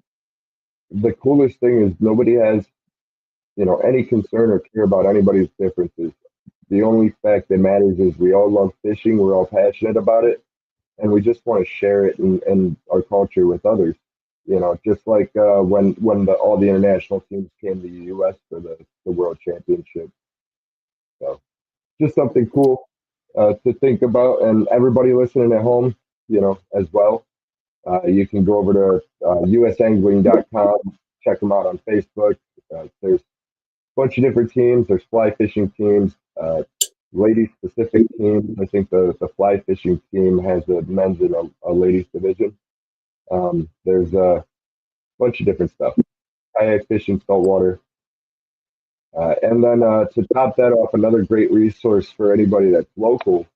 the coolest thing is nobody has any concern or care about anybody's differences. The only fact that matters is we all love fishing, we're all passionate about it, and we just want to share it and our culture with others. Just like when all the international teams came to the U.S. for the World Championship. So just something cool to think about, and everybody listening at home, as well. You can go over to usangling.com, check them out on Facebook. There's a bunch of different teams. There's fly fishing teams, ladies specific teams. I think the fly fishing team has a men's and a ladies division. There's a bunch of different stuff. Kayak fishing, saltwater. And then to top that off, another great resource for anybody that's local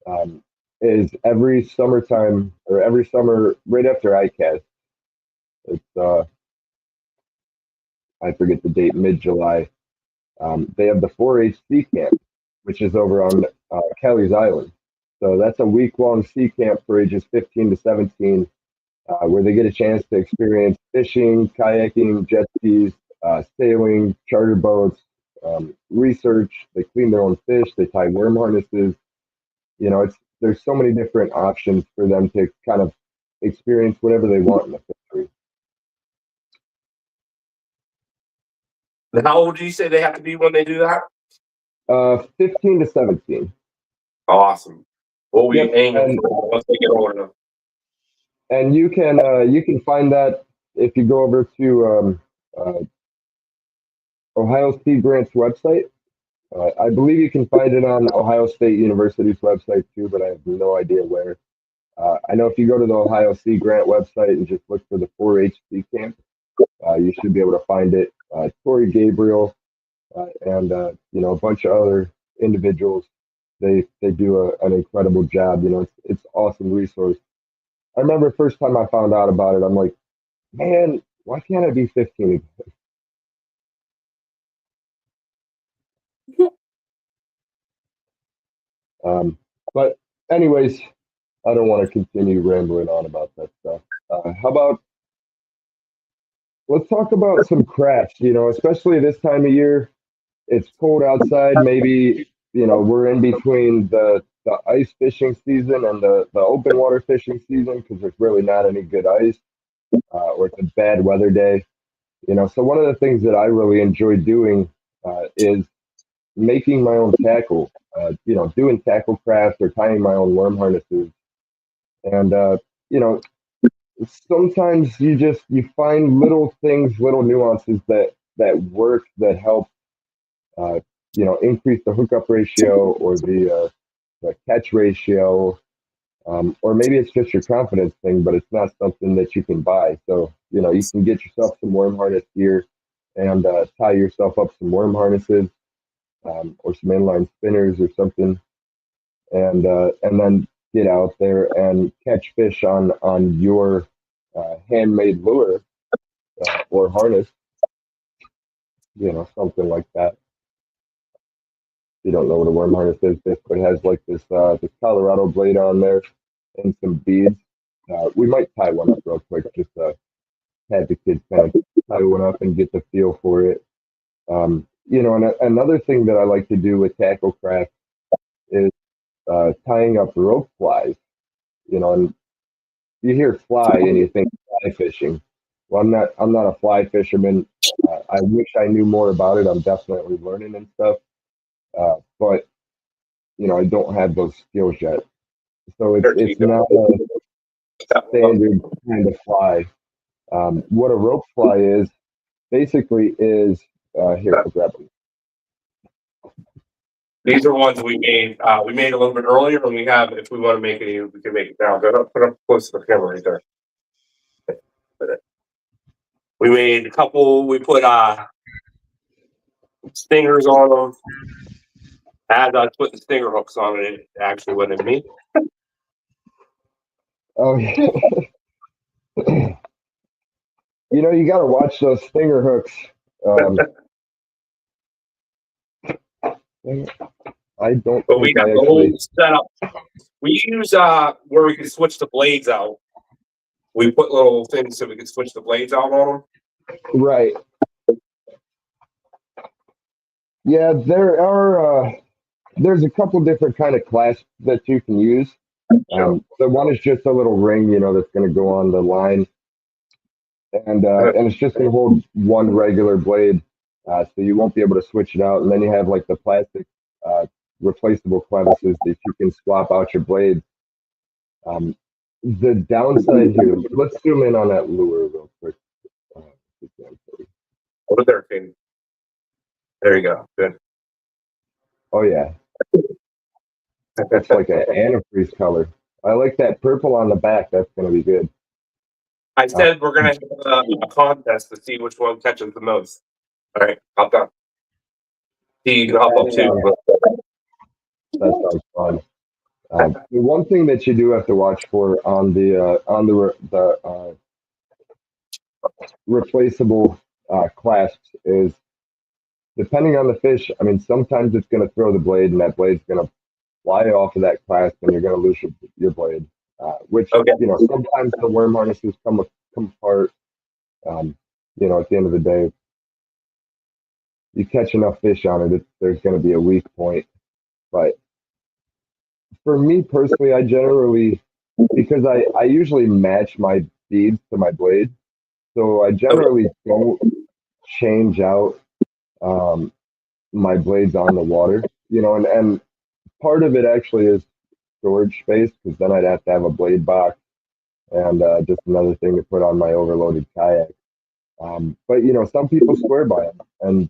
um, is every summertime or every summer right after ICAST. It's I forget the date, mid-July. They have the 4-H sea camp, which is over on Kelly's Island. So that's a week-long sea camp for ages 15 to 17, where they get a chance to experience fishing, kayaking, jet skis, sailing, charter boats, research. They clean their own fish. They tie worm harnesses. There's so many different options for them to kind of experience whatever they want in the fishery. And how old do you say they have to be when they do that? 15 to 17. Awesome. What we Yep. aiming for once they get old enough? And you can find that if you go over to Ohio Sea Grant's website. I believe you can find it on Ohio State University's website too, but I have no idea where. I know if you go to the Ohio Sea Grant website and just look for the 4-H sea camp, you should be able to find it. Tori Gabriel and a bunch of other individuals. They do an incredible job. It's awesome resource. I remember first time I found out about it, I'm like, man, why can't I be 15? But anyways, I don't want to continue rambling on about that stuff. How about let's talk about some crafts, especially this time of year. It's cold outside. Maybe, we're in between the ice fishing season and the open water fishing season because there's really not any good ice, or it's a bad weather day. So one of the things that I really enjoy doing is making my own tackle, doing tackle crafts or tying my own worm harnesses. And, sometimes you find little things, little nuances that work, that help increase the hookup ratio or the catch ratio, or maybe it's just your confidence thing, but it's not something that you can buy. So, you can get yourself some worm harness gear and tie yourself up some worm harnesses, or some inline spinners or something, and then get out there and catch fish on your handmade lure, or harness, something like that. You don't know what a worm harness is, basically it has like this Colorado blade on there and some beads. We might tie one up real quick, just have the kids kind of tie one up and get the feel for it. And another thing that I like to do with tackle craft is tying up rope flies. And you hear fly and you think fly fishing. Well, I'm not a fly fisherman. I wish I knew more about it. I'm definitely learning and stuff. But I don't have those skills yet. So it's not a standard kind of fly. What a rope fly is basically is here, I'll grab them. These are ones we made. We made a little bit earlier, and we have. If we want to make it, we can make it now. Put up close to the camera right there. We made a couple. We put stingers on them. As I was putting stinger hooks on it, it actually wasn't me. Oh yeah. You got to watch those stinger hooks. I don't. But we got the whole setup. We use where we can switch the blades out. We put little things so we can switch the blades out on them. Right. Yeah, there's a couple different kind of clasps that you can use. The one is just a little ring, that's going to go on the line, and it's just going to hold one regular blade, so you won't be able to switch it out. And then you have like the plastic replaceable clevises that you can swap out your blades. The downside here, let's zoom in on that lure real quick. Over there, King. There you go. Good. Oh yeah, it's like an antifreeze color. I like that purple on the back. That's going to be good. I said we're going to have a contest to see which one catches the most. All right, hop up. You can hop up too. That sounds fun. The one thing that you do have to watch for on the replaceable clasps is, depending on the fish. I mean, sometimes it's going to throw the blade, and that blade's going to fly off of that clasp, and you're going to lose your blade. Which sometimes the worm harnesses come apart. At the end of the day, you catch enough fish on it, there's going to be a weak point. But for me personally, I generally, because I usually match my beads to my blade, so I generally don't change out my blades on the water. And part of it actually is storage space, because then I'd have to have a blade box and just another thing to put on my overloaded kayak. But some people swear by it, and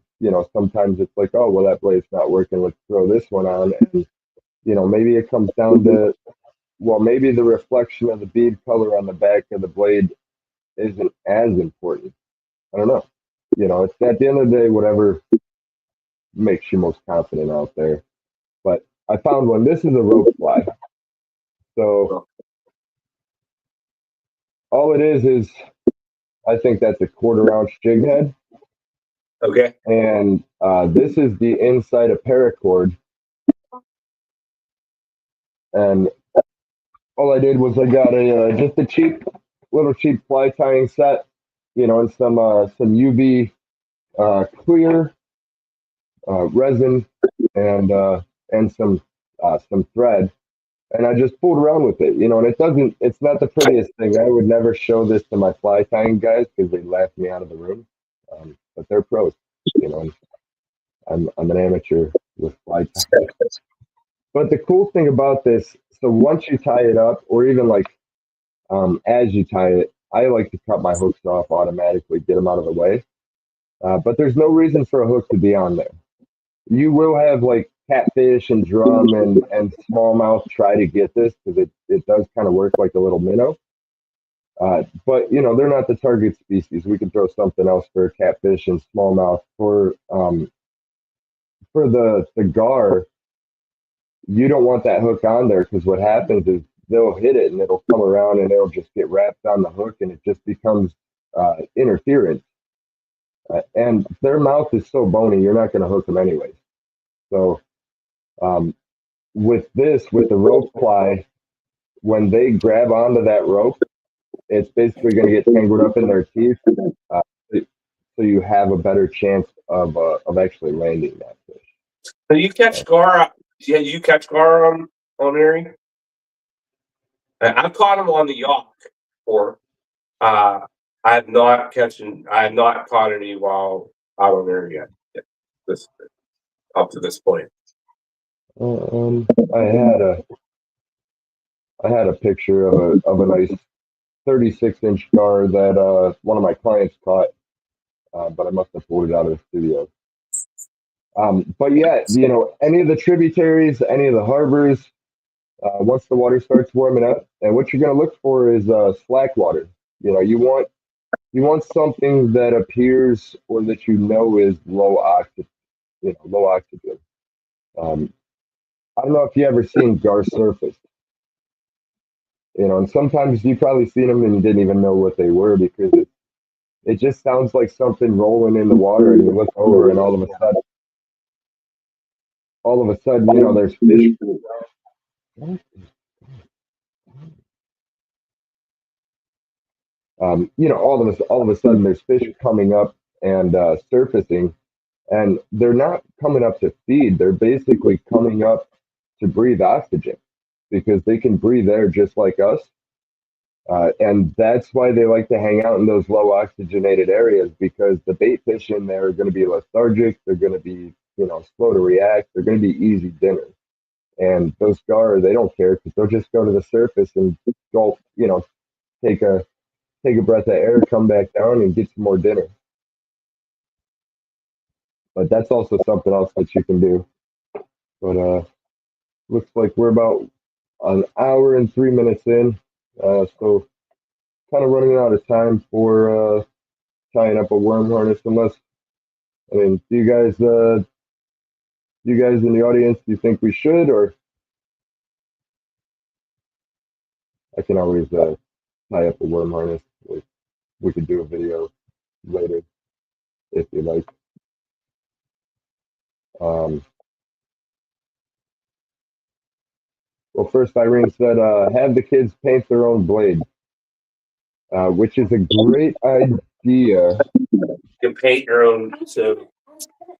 sometimes it's like, oh well, that blade's not working, let's throw this one on. And maybe it comes down to, well, maybe the reflection of the bead color on the back of the blade isn't as important. I don't know. It's at the end of the day, whatever makes you most confident out there. But I found one. This is a rope fly. So all it is I think that's a 1/4 ounce jig head. Okay. And this is the inside of paracord. And all I did was I got just a little cheap fly tying set, and some UV clear resin and some thread. And I just fooled around with it, and it's not the prettiest thing. I would never show this to my fly tying guys because they'd laugh me out of the room. But they're pros, and I'm an amateur with fly tying. But the cool thing about this, so once you tie it up, or even like as you tie it, I like to cut my hooks off automatically, get them out of the way. But there's no reason for a hook to be on there. You will have like catfish and drum and smallmouth try to get this because it does kind of work like a little minnow. But they're not the target species. We can throw something else for catfish and smallmouth. For the gar, you don't want that hook on there because what happens is they'll hit it and it'll come around and it'll just get wrapped on the hook and it just becomes interference. And their mouth is so bony, you're not going to hook them anyways. So um, with the rope ply, when they grab onto that rope, it's basically going to get tangled up in their teeth. Uh, so you have a better chance of actually landing that fish. So you catch gar? Yeah, you catch gar on Erie? I've caught them on the yacht before. I have not caught any while out on Erie yet. This up to this point. I had a picture of a nice 36-inch gar that one of my clients caught, but I must have pulled it out of the studio. But yeah, any of the tributaries, any of the harbors, once the water starts warming up, and what you're going to look for is slack water. You want something that appears or that is low oxygen. Low oxygen. Um, I don't know if you ever seen gar surface. And sometimes you probably seen them and you didn't even know what they were because it just sounds like something rolling in the water, and you look over and all of a sudden, there's fish. All of a sudden there's fish coming up and surfacing, and they're not coming up to feed. They're basically coming up to breathe oxygen because they can breathe air just like us. And that's why they like to hang out in those low oxygenated areas because the bait fish in there are going to be lethargic. They're going to be, slow to react. They're going to be easy dinner. And those gar, they don't care because they'll just go to the surface and go, take a breath of air, come back down, and get some more dinner. But that's also something else that you can do. But looks like we're about an hour and 3 minutes in, so kind of running out of time for tying up a worm harness. Unless, do you guys in the audience, do you think we should, or I can always tie up a worm harness. We could do a video later if you like. Well, first Irene said, have the kids paint their own blade, which is a great idea. You can paint your own. So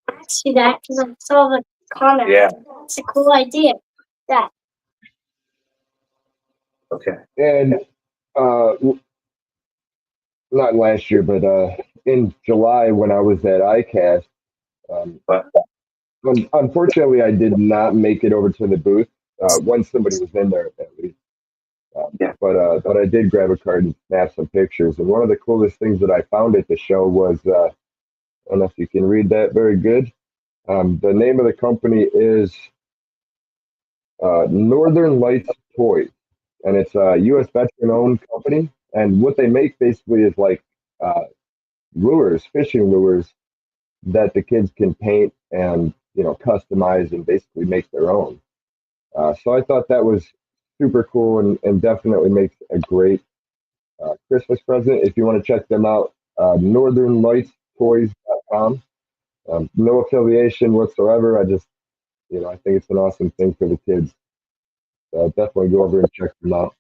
ask you that because I saw the comment. yeah, It's a cool idea. That. okay. And not last year, but in July when I was at ICAST, unfortunately I did not make it over to the booth when somebody was in there at least. But I did grab a card and snap some pictures. And one of the coolest things that I found at the show was, I don't know if you can read that very good. The name of the company is Northern Lights Toys, and it's a U.S. veteran-owned company. And what they make basically is like lures, fishing lures that the kids can paint and customize and basically make their own. So I thought that was super cool and definitely makes a great Christmas present. If you want to check them out, northernlightstoys.com. No affiliation whatsoever. I just, I think it's an awesome thing for the kids. Definitely go over and check them out.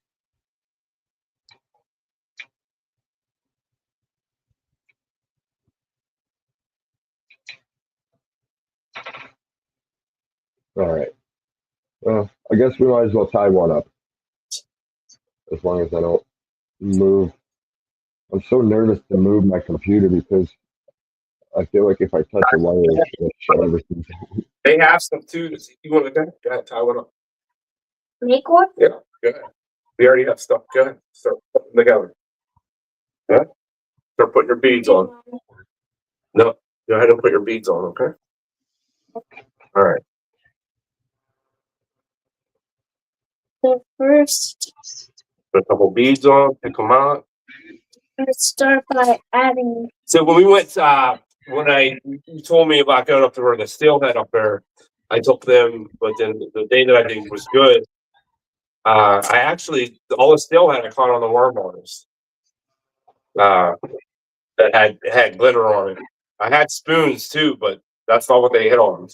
All right. Well, I guess we might as well tie one up. As long as I don't move. I'm so nervous to move my computer because I feel like if I touch a wire, it's going to shut everything down. They have some too. You want to go ahead, tie one up? Make one? Yeah, go ahead. We already have stuff. Go ahead. Start putting them together. Yeah? Start putting your beads on. No, go ahead and put your beads on, okay? All right. So first, Put a couple beads on, pick them out. let's start by adding. So when we went, when you told me about going up to where the steelhead up there, I took them, but then the day that I think was good, I actually all the steelhead I caught on the worm harness, that had glitter on it. I had spoons too, but that's not what they hit on.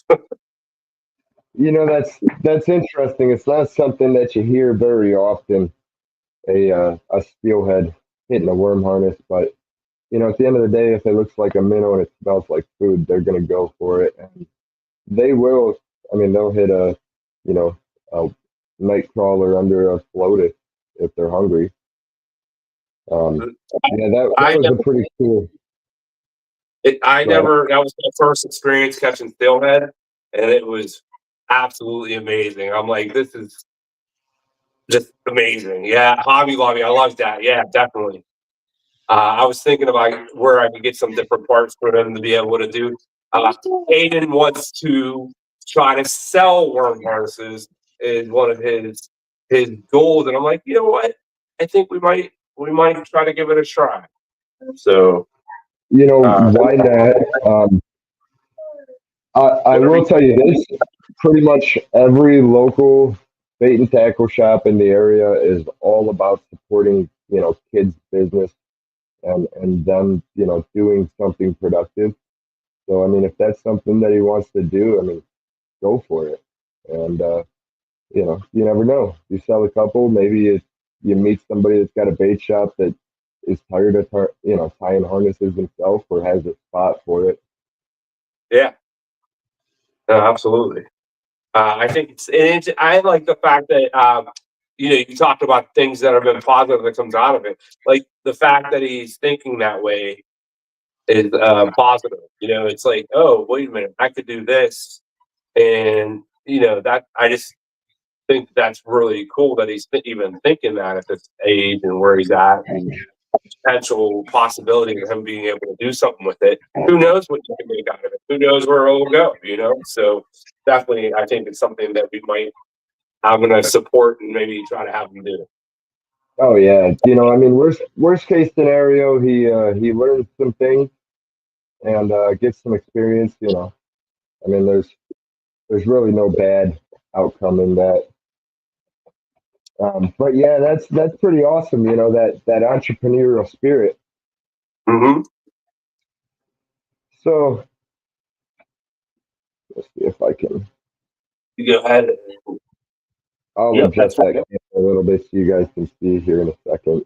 That's interesting. It's not something that you hear very often. A steelhead hitting a worm harness, but at the end of the day, if it looks like a minnow and it smells like food, they're gonna go for it, and they will. I mean, they'll hit you know, a night crawler under a float if they're hungry. Yeah, that I was a never, pretty cool. I Go ahead. never. That was my first experience catching steelhead, and it was absolutely amazing. I'm like, this is just amazing. Yeah, Hobby Lobby, I love that. Yeah, definitely. I was thinking about where I could get some different parts for them to be able to do. Aiden wants to try to sell worm harnesses is one of his goals, and I'm like, you know what? I think we might try to give it a try. So uh, Why not? I whatever. will tell you this: pretty much every local bait and tackle shop in the area is all about supporting kids' business and them doing something productive. So I mean, if that's something that he wants to do, I mean, go for it. And you never know. You sell a couple, maybe you meet somebody that's got a bait shop that is tired of tying harnesses himself or has a spot for it. Yeah, no, absolutely. I think I like the fact that you talked about things that have been positive that comes out of it. Like the fact that he's thinking that way is positive. It's like, oh, wait a minute, I could do this, and that I just think that's really cool that he's even thinking that at this age and where he's at, and potential possibility of him being able to do something with it. Who knows what you can make out of it? Who knows where it will go? So definitely, I think it's something that we might. I'm gonna support and maybe try to have him do. Oh yeah, I mean, worst case scenario, he learns some things and gets some experience. I mean, there's really no bad outcome in that. But yeah, that's pretty awesome. That entrepreneurial spirit. Mm-hmm. So let's see if I can. You go ahead. I'll Yep, adjust that's that right. camera a little bit so you guys can see here in a second.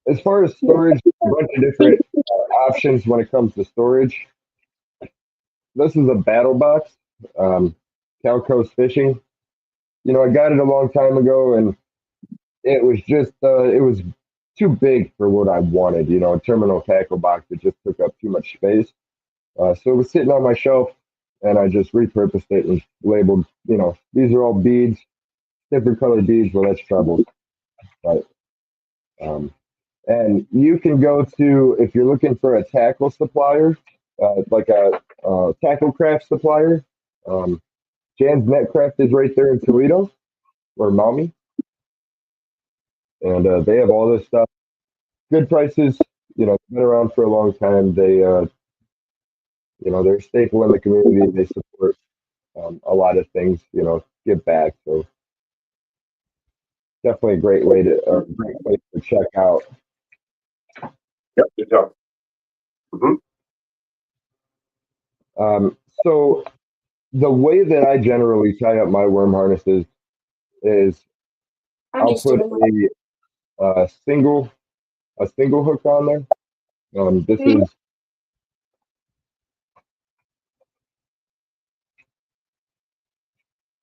As far as storage, a bunch of different options when it comes to storage. This is a battle box, Cal Coast Fishing. I got it a long time ago, and it was just it was too big for what I wanted. A terminal tackle box that just took up too much space. So it was sitting on my shelf, and I just repurposed it and labeled. These are all beads, different colored beads. Well, that's trebles, right? Um, and you can go to if you're looking for a tackle supplier, like a tackle craft supplier. Um, Jan's Netcraft is right there in Toledo, or Maumee, and they have all this stuff. Good prices. Been around for a long time. They're a staple in the community. They support a lot of things. Give back. So definitely a great place to check out. Yep, good job. Mm-hmm. So the way that I generally tie up my worm harnesses is I'm I'll just put doing a single hook on there. it.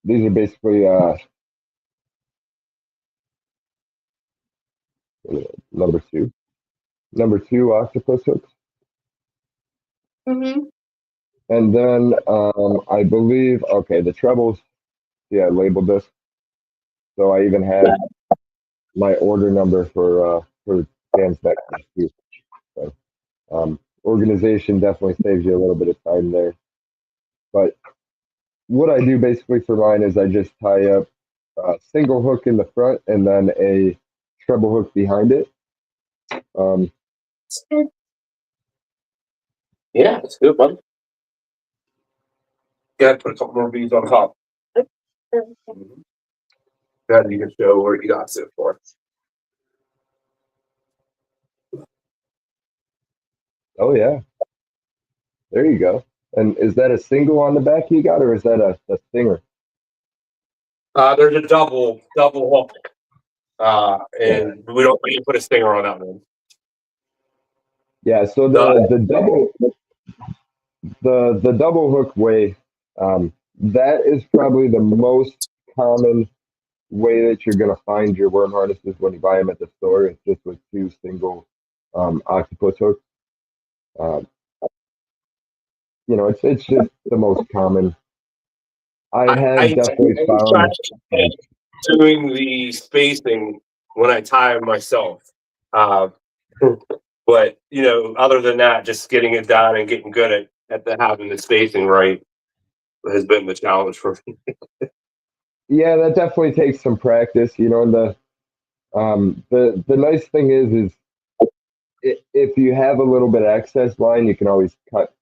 These are basically number two octopus hooks, Mm-hmm. and then I believe the trebles. Yeah, I labeled this, so I even have my order number for Dan's neck too. So organization definitely saves you a little bit of time there. But what I do basically for mine is I just tie up a single hook in the front and then a treble hook behind it. Um, Yeah, it's good, buddy. Yeah, put a couple more beads on top. Mhm. Then you can show where you got it for. oh yeah, there you go. And is that a single on the back you got, or is that a stinger? There's a double hook, Yeah. and we don't put a stinger on that one. Yeah. So the double hook way, that is probably the most common way that you're going to find your worm harnesses when you buy them at the store. It's just with two single octopus hooks. Um, it's just the most common. I have I definitely try found. doing the spacing when I tie them myself. Uh, but other than that, just getting it done and getting good at having the spacing right has been the challenge for me. Yeah, that definitely takes some practice. And the nice thing is if you have a little bit of excess line, you can always cut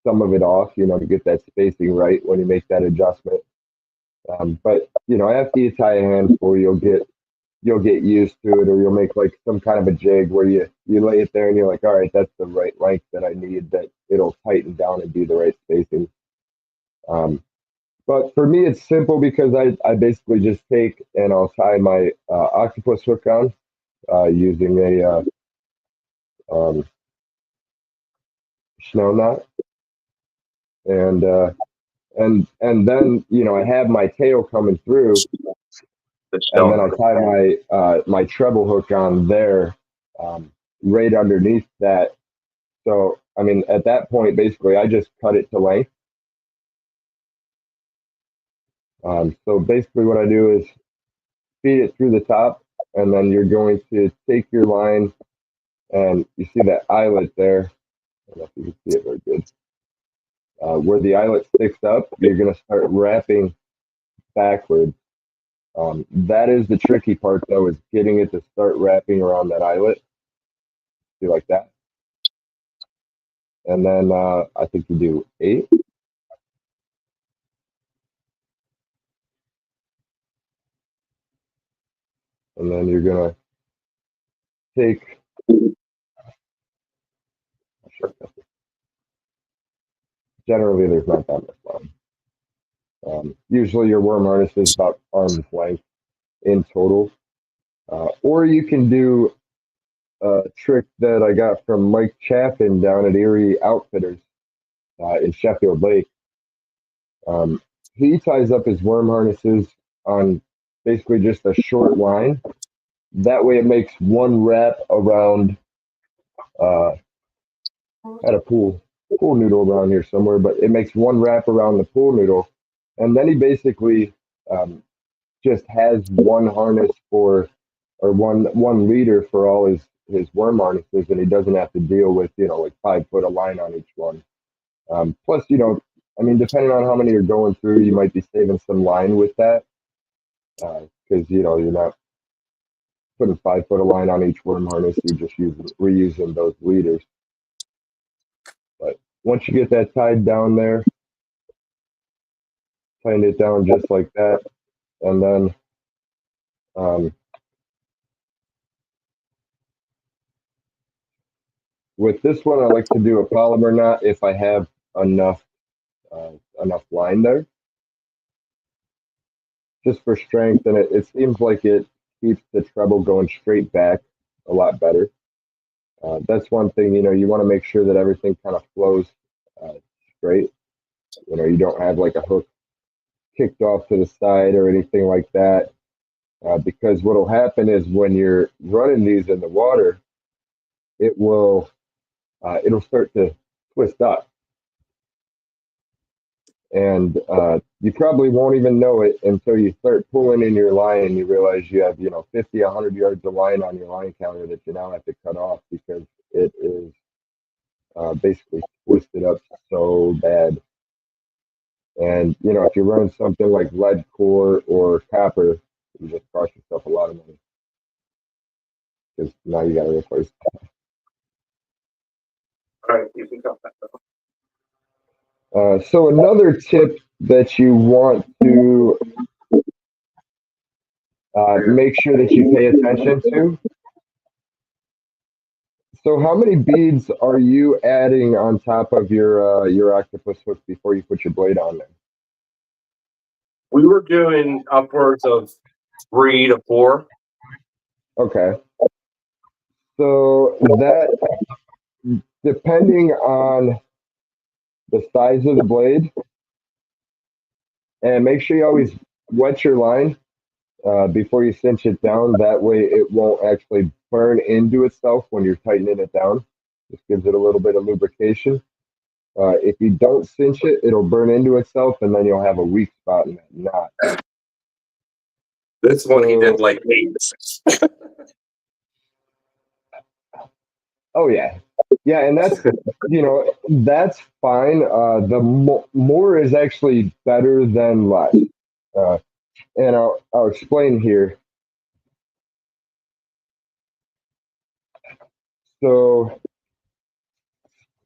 some of it off. To get that spacing right when you make that adjustment. But after you tie a handful, you'll get used to it, or you'll make like some kind of a jig where you lay it there and you're like, all right, that's the right length that I need. That it'll tighten down and be the right spacing. Um, but for me, it's simple because I basically just take and I'll tie my octopus hook on using a um, snow knot, and and then I have my tail coming through, The and then stone. I tie my treble hook on there, right underneath that. So I mean, at that point, basically, I just cut it to length. So basically, what I do is feed it through the top, and then you're going to take your line, and you see that eyelet there. I don't know if you can see it very good. Where the eyelet sticks up, you're going to start wrapping backwards. That is the tricky part, though, is getting it to start wrapping around that eyelet. See, like that. And then I think you do 8. And then you're going to take, generally, there's not that much line. Usually, your worm harness is about arm's length in total. Or you can do a trick that I got from Mike Chaffin down at Erie Outfitters in Sheffield Lake. Um, he ties up his worm harnesses on basically just a short line. That way, it makes one wrap around. Uh, had a pool noodle around here somewhere, but it makes one wrap around the pool noodle, and then he basically um, just has one harness for, or one leader for all his worm harnesses, and he doesn't have to deal with like 5 foot of line on each one. Plus, I mean, depending on how many you're going through, you might be saving some line with that because you're not putting 5 foot of line on each worm harness. You're just reusing those leaders. But once you get that tied down there, tying it down just like that, and then um, with this one, I like to do a polymer knot if I have enough uh, enough line there, just for strength, and it seems like it keeps the treble going straight back a lot better. That's one thing, you want to make sure that everything kind of flows uh, straight. You don't have like a hook kicked off to the side or anything like that. Because what will happen is when you're running these in the water, it'll start to twist up, and you probably won't even know it until you start pulling in your line and you realize you have 50, 100 yards of line on your line counter that you now have to cut off because it is basically twisted up so bad. And if you run something like lead core or copper, you just cost yourself a lot of money because now you got to replace. All right, you can come back. So another tip that you want to make sure that you pay attention to. So how many beads are you adding on top of your octopus hook before you put your blade on there? We were doing upwards of 3 to 4. Okay. So that, depending on the size of the blade, and make sure you always wet your line before you cinch it down. That way it won't actually burn into itself when you're tightening it down. Just gives it a little bit of lubrication. If you don't cinch it, it'll burn into itself, and then you'll have a weak spot in that knot. This one he So, did like 8. oh yeah, yeah, and that's fine. The more is actually better than less, uh, and I'll explain here. So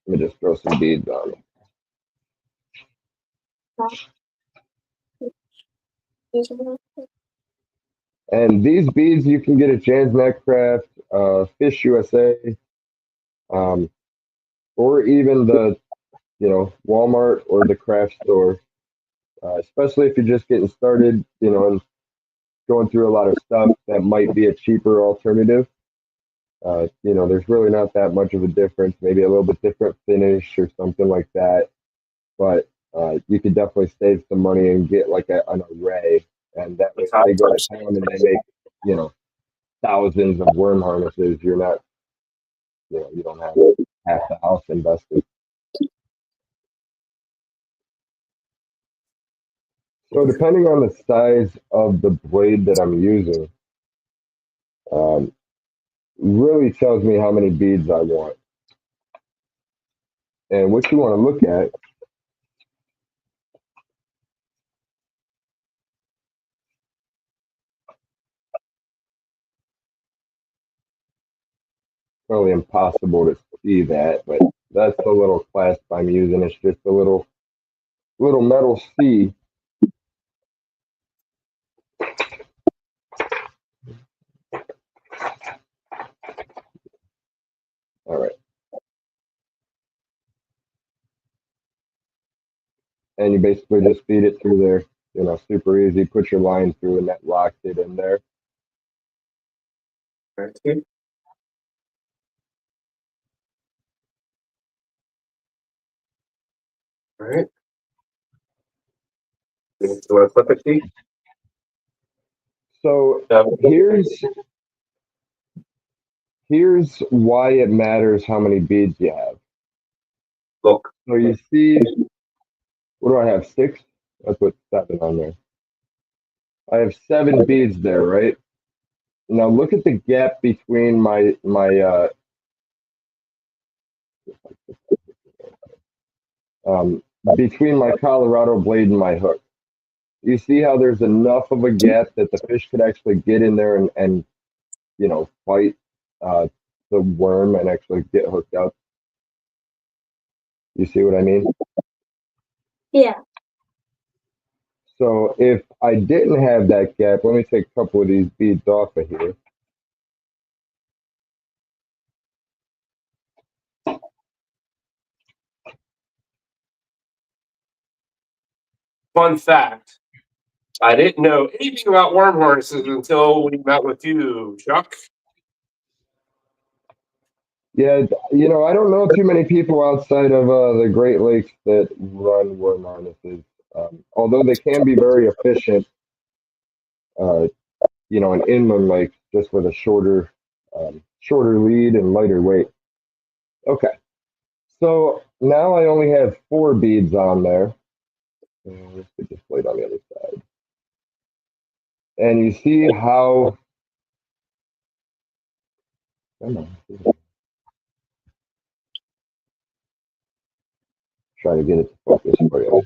let me just throw some beads on. And these beads you can get at Jan's Net Craft, Fish USA, um, or even the Walmart or the craft store. Especially if you're just getting started, and going through a lot of stuff, that might be a cheaper alternative. There's really not that much of a difference. Maybe a little bit different finish or something like that. But you could definitely save some money and get like an array, and that way if they go to town and they make thousands of worm harnesses. You're not, you don't have half the house invested. So depending on the size of the blade that I'm using, um, really tells me how many beads I want. And what you want to look at probably impossible to see that, but that's the little clasp I'm using. It's just a little metal C. All right. And you basically just feed it through there, super easy. Put your line through and that locks it in there. All right. You want to flip it, Steve? So here's why it matters how many beads you have. Look. So you see, what do I have? 6? I put 7 on there. I have 7 beads there, right? Now look at the gap between my between my Colorado blade and my hook. You see how there's enough of a gap that the fish could actually get in there and fight the worm and actually get hooked up. You see what I mean? Yeah. So if I didn't have that gap, let me take a couple of these beads off of here. Fun fact. I didn't know anything about worm harnesses until we met with you, Chuck. Yeah, I don't know too many people outside of the Great Lakes that run worm harnesses. Although they can be very efficient, in inland lakes just with a shorter lead and lighter weight. Okay, so now I only have 4 beads on there. Let's get this blade on the other side. And you see how, try to get it to focus for you.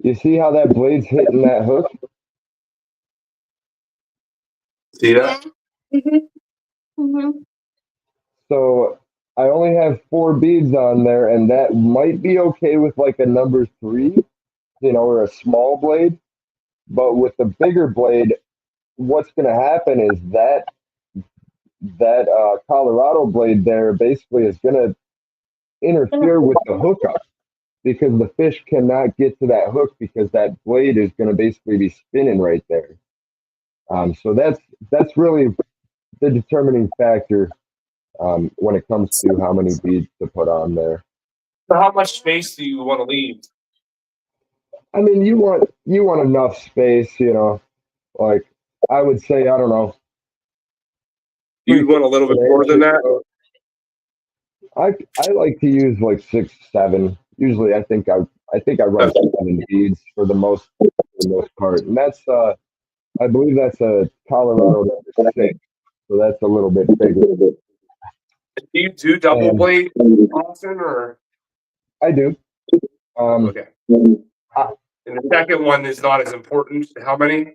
You see how that blade's hitting that hook? See that? So I only have 4 beads on there, and that might be okay with like a number 3, or a small blade. But with the bigger blade, what's going to happen is that Colorado blade there basically is going to interfere with the hookup because the fish cannot get to that hook because that blade is going to basically be spinning right there. So that's really the determining factor when it comes to how many beads to put on there. So how much space do you want to leave? I mean, you want enough space, like I would say, I don't know. You want a little bit more than that? I like to use like 6, 7. Usually, I run 7 beads for the most part, and that's I believe that's a Colorado number 6, so that's a little bit bigger. Do you do double And blade often, or I do. okay? And the second one is not as important. How many?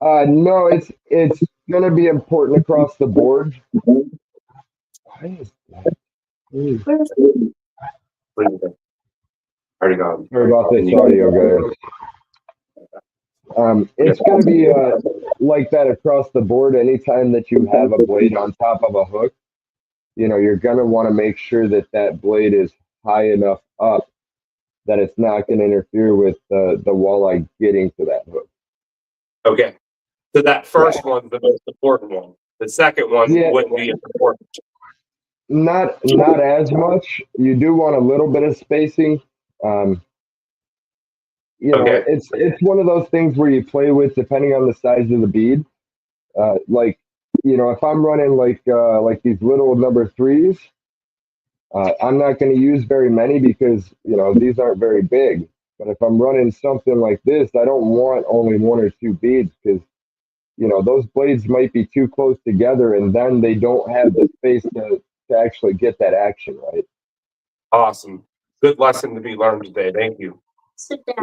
No, it's gonna be important across the board. Why is that? Already gone. Sorry about this audio, guys. It's going to be like that across the board. Anytime that you have a blade on top of a hook, you're going to want to make sure that that blade is high enough up that it's not going to interfere with the walleye getting to that hook. Okay. So that first one's the most important one. The second one wouldn't be as important. Not as much. You do want a little bit of spacing. It's one of those things where you play with depending on the size of the bead. Like, if I'm running like these little number 3s, I'm not going to use very many because these aren't very big. But if I'm running something like this, I don't want only 1 or 2 beads because those blades might be too close together, and then they don't have the space to actually get that action right. Awesome. Good lesson to be learned today. Thank you.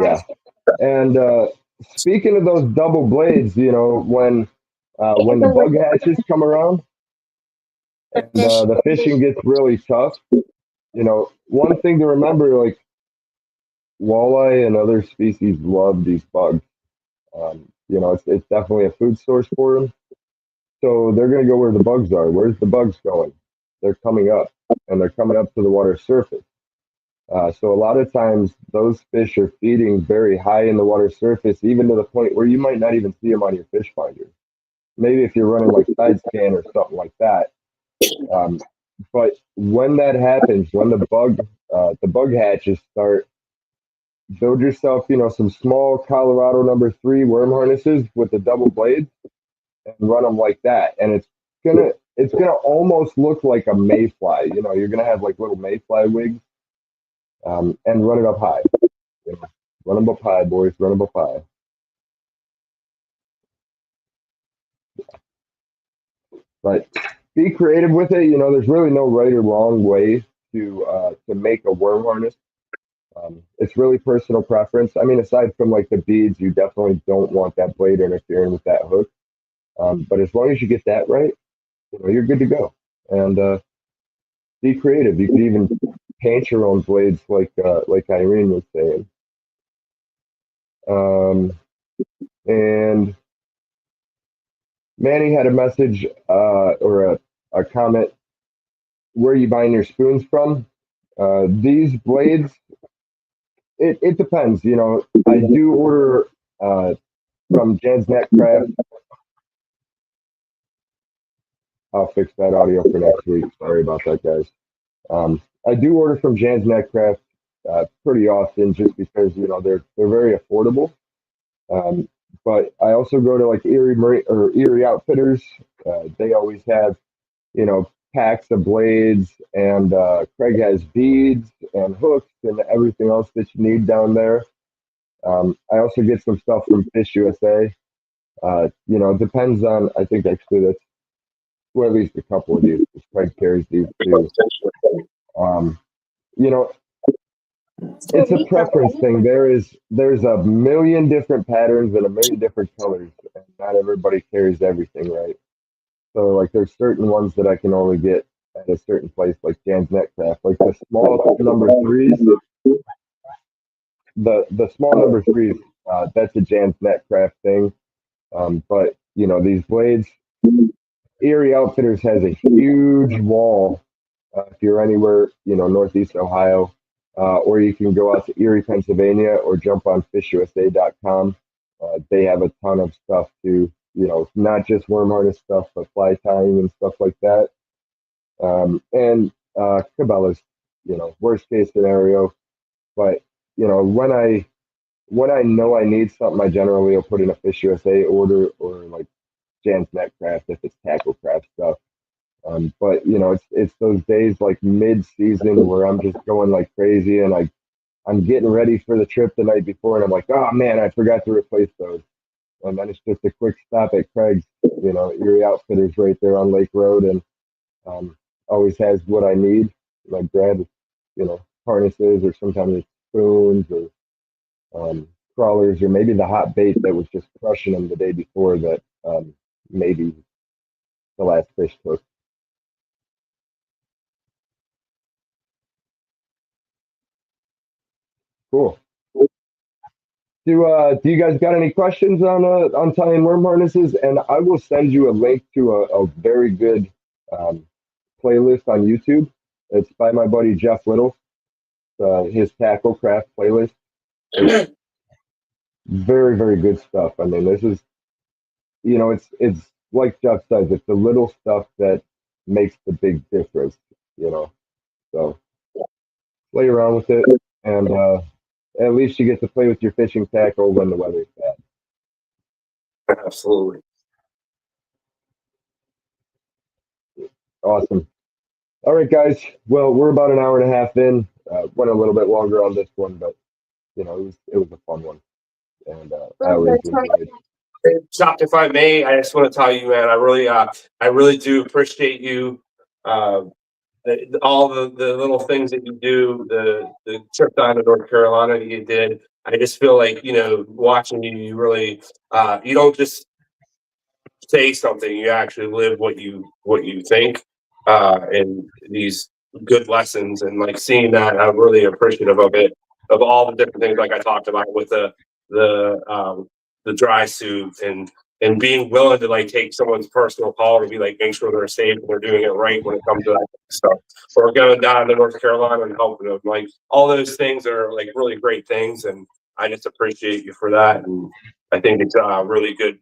Yeah. And speaking of those double blades, when the bug hatches come around and the fishing gets really tough, one thing to remember, like walleye and other species love these bugs. It's definitely a food source for them. So they're going to go where the bugs are. Where's the bugs going? They're coming up, and they're coming up to the water surface. So a lot of times those fish are feeding very high in the water surface, even to the point where you might not even see them on your fish finder. Maybe if you're running like side scan or something like that. But when that happens, when the bug hatches start, build yourself, some small Colorado number 3 worm harnesses with the double blades and run them like that. And it's gonna almost look like a mayfly. You're gonna have like little mayfly wigs. And run it up high. Run them up high, boys. Run them up high. But be creative with it. There's really no right or wrong way to make a worm harness. It's really personal preference. I mean, aside from like the beads, you definitely don't want that blade interfering with that hook. But as long as you get that right, you're good to go. And be creative. You could even paint your own blades, like Irene was saying. And Manny had a message or a comment. Where are you buying your spoons from? These blades, it depends. I do order from Jen's Netcraft. I'll fix that audio for next week. Sorry about that, guys. I do order from Jan's Netcraft pretty often, just because they're very affordable. But I also go to like Erie Outfitters. They always have packs of blades, and Craig has beads and hooks and everything else that you need down there. I also get some stuff from Fish USA. It depends on. I think actually that's at least a couple of these. Craig carries these too. It's a preference thing. There's a million different patterns and a million different colors, and not everybody carries everything, right? So like there's certain ones that I can only get at a certain place, like Jan's Netcraft. Like the small number threes, the small number threes, that's a Jan's Netcraft thing. But these blades, Erie Outfitters has a huge wall. If you're anywhere, Northeast Ohio, or you can go out to Erie, Pennsylvania, or jump on fishusa.com. They have a ton of stuff too. Not just worm harness stuff, but fly tying and stuff like that. And Cabela's, worst case scenario. But when I know I need something, I generally will put in a Fish USA order or like Jan's Netcraft if it's tackle craft stuff. But it's those days like mid-season where I'm just going like crazy, and I'm getting ready for the trip the night before, and I'm like, oh man, I forgot to replace those. And then it's just a quick stop at Craig's, Erie Outfitters right there on Lake Road, and always has what I need. Like grab, harnesses, or sometimes it's spoons, or crawlers, or maybe the hot bait that was just crushing them the day before that maybe the last fish took. Cool. Do you guys got any questions on tying worm harnesses? And I will send you a link to a very good playlist on YouTube. It's by my buddy Jeff Little. His tackle craft playlist. It's very, very good stuff. I mean, this is it's like Jeff says, it's the little stuff that makes the big difference. So play around with it, and at least you get to play with your fishing tackle when the weather's bad. Absolutely. Awesome. All right, guys. Well, we're about an hour and a half in. Went a little bit longer on this one, but it was a fun one, and I always enjoyed. Chuck, if I may, I just want to tell you, man, I really do appreciate you. All the little things that you do, the trip down to North Carolina that you did. I just feel like, watching you, you really, you don't just say something, you actually live what you think, and these good lessons, and like seeing that, I'm really appreciative of it, of all the different things like I talked about with the dry suit, and being willing to like take someone's personal call to be like make sure they're safe and they're doing it right when it comes to that stuff. Or going down to North Carolina and helping them. Like all those things are like really great things, and I just appreciate you for that. And I think it's really good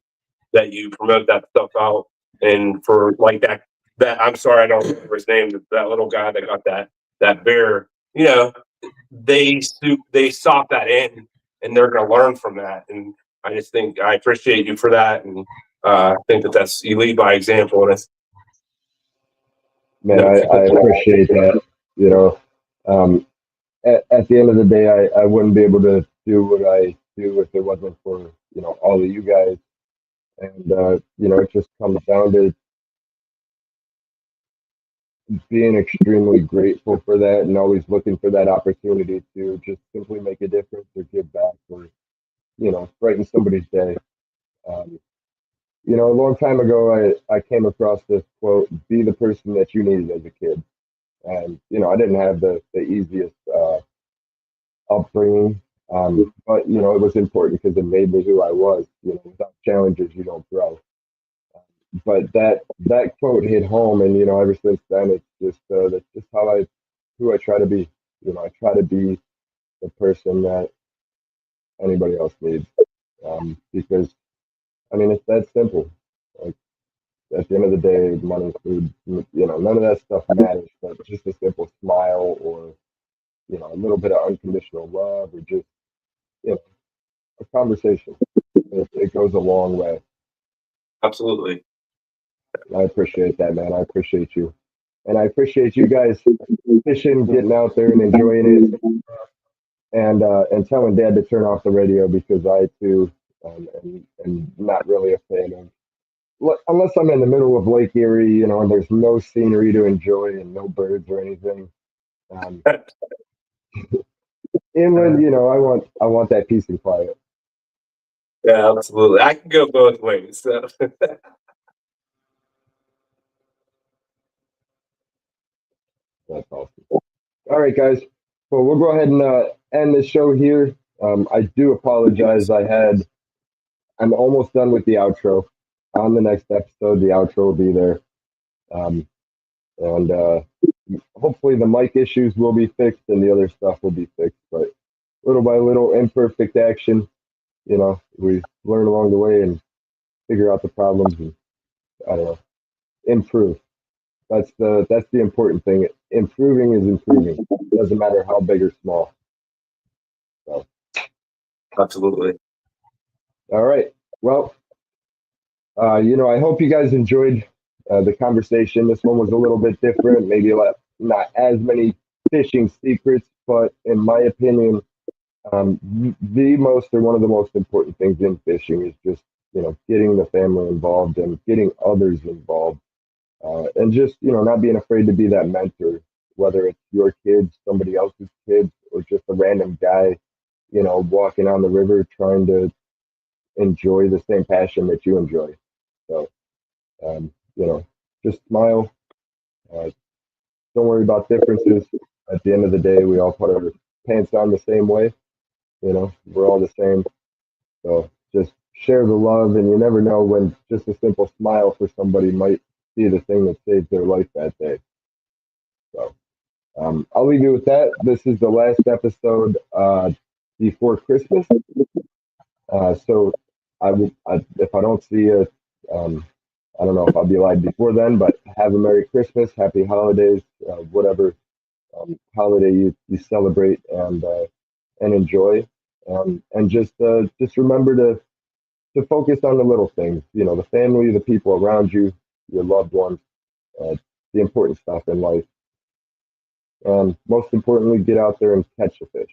that you promote that stuff out, and for like that I'm sorry I don't remember his name, that little guy that got that bear, they sought that in, and they're going to learn from that. And I just think I appreciate you for that, and I think that's you lead by example. And it's Man, I appreciate that. Um, at the end of the day, I wouldn't be able to do what I do if it wasn't for all of you guys. And it just comes down to being extremely grateful for that, and always looking for that opportunity to just simply make a difference or give back, or brighten somebody's day. A long time ago, I came across this quote: "Be the person that you needed as a kid." And I didn't have the easiest upbringing, but it was important because it made me who I was. Without challenges, you don't grow. But that quote hit home, and ever since then, it's just that's just who I try to be. I try to be the person that anybody else needs, because I mean it's that simple. Like at the end of the day, money, food, none of that stuff matters. But just a simple smile, or a little bit of unconditional love, or just a conversation. It goes a long way. absolutely. I appreciate that, man. I appreciate you. And I appreciate you guys fishing, getting out there and enjoying it, and telling Dad to turn off the radio, because I too am not really a fan of, unless I'm in the middle of Lake Erie, and there's no scenery to enjoy and no birds or anything. inland, I want that peace and quiet. Yeah, absolutely. I can go both ways. So. That's awesome. All right, guys. Well, we'll go ahead and end the show here. I do apologize. I'm almost done with the outro. On the next episode, the outro will be there. And hopefully the mic issues will be fixed and the other stuff will be fixed. But little by little, imperfect action, we learn along the way and figure out the problems and, I don't know, improve. That's the important thing. Improving is improving. It doesn't matter how big or small. So. Absolutely. All right. Well, I hope you guys enjoyed the conversation. This one was a little bit different, maybe not as many fishing secrets, but in my opinion, one of the most important things in fishing is just, getting the family involved and getting others involved. And just, not being afraid to be that mentor, whether it's your kids, somebody else's kids, or just a random guy, walking on the river trying to enjoy the same passion that you enjoy. So, just smile. Don't worry about differences. At the end of the day, we all put our pants on the same way. We're all the same. So just share the love, and you never know when just a simple smile for somebody might be the thing that saves their life that day. So I'll leave you with that. This is the last episode before Christmas. So if I don't see you, I don't know if I'll be live before then, but have a Merry Christmas, Happy Holidays, whatever holiday you celebrate and enjoy, and just remember to focus on the little things. The family, the people around you, your loved ones, the important stuff in life, and most importantly, get out there and catch a fish.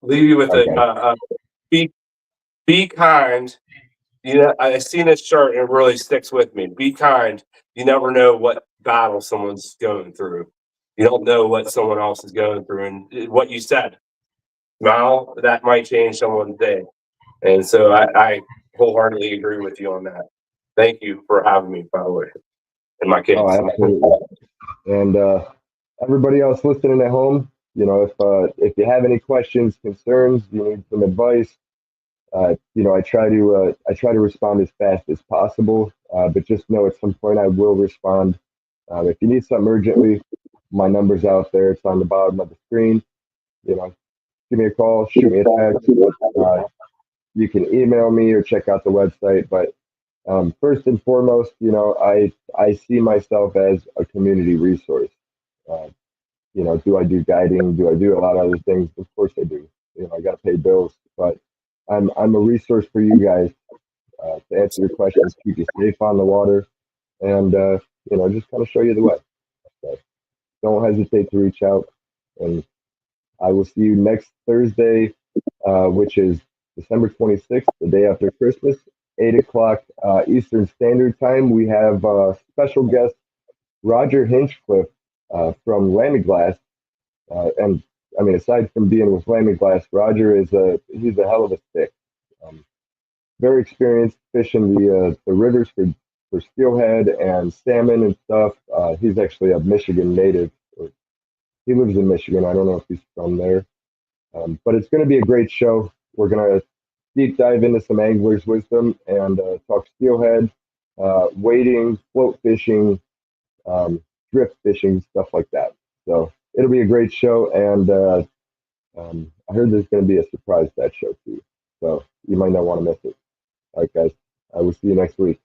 Leave you with Okay. Be kind. I seen this shirt and it really sticks with me. Be kind. You never know what battle someone's going through. You don't know what someone else is going through. And what you said, smile, that might change someone's day. And so I wholeheartedly agree with you on that. Thank you for having me, by the way, and my kids. Oh, absolutely. And everybody else listening at home, if you have any questions, concerns, you need some advice, I try to respond as fast as possible. But just know at some point I will respond. If you need something urgently, my number's out there. It's on the bottom of the screen. Give me a call, shoot me a text. You can email me or check out the website. But first and foremost, I see myself as a community resource. Do I do guiding? Do I do a lot of other things? Of course I do. I got to pay bills, but I'm a resource for you guys to answer your questions, keep you safe on the water, and just kind of show you the way. So don't hesitate to reach out, and I will see you next Thursday, which is December 26th, the day after Christmas, 8 o'clock Eastern Standard Time. We have special guest Roger Hinchcliffe from Lamiglass, and I mean, aside from being with Lamiglass, Roger he's a hell of a stick. Very experienced fishing the rivers for steelhead and salmon and stuff. He's actually a Michigan native. He lives in Michigan. I don't know if he's from there, but it's going to be a great show. We're going to deep dive into some anglers' wisdom and talk steelhead, wading, float fishing, drift fishing, stuff like that. So it'll be a great show, and I heard there's going to be a surprise that show too. So you might not want to miss it. All right, guys. I will see you next week.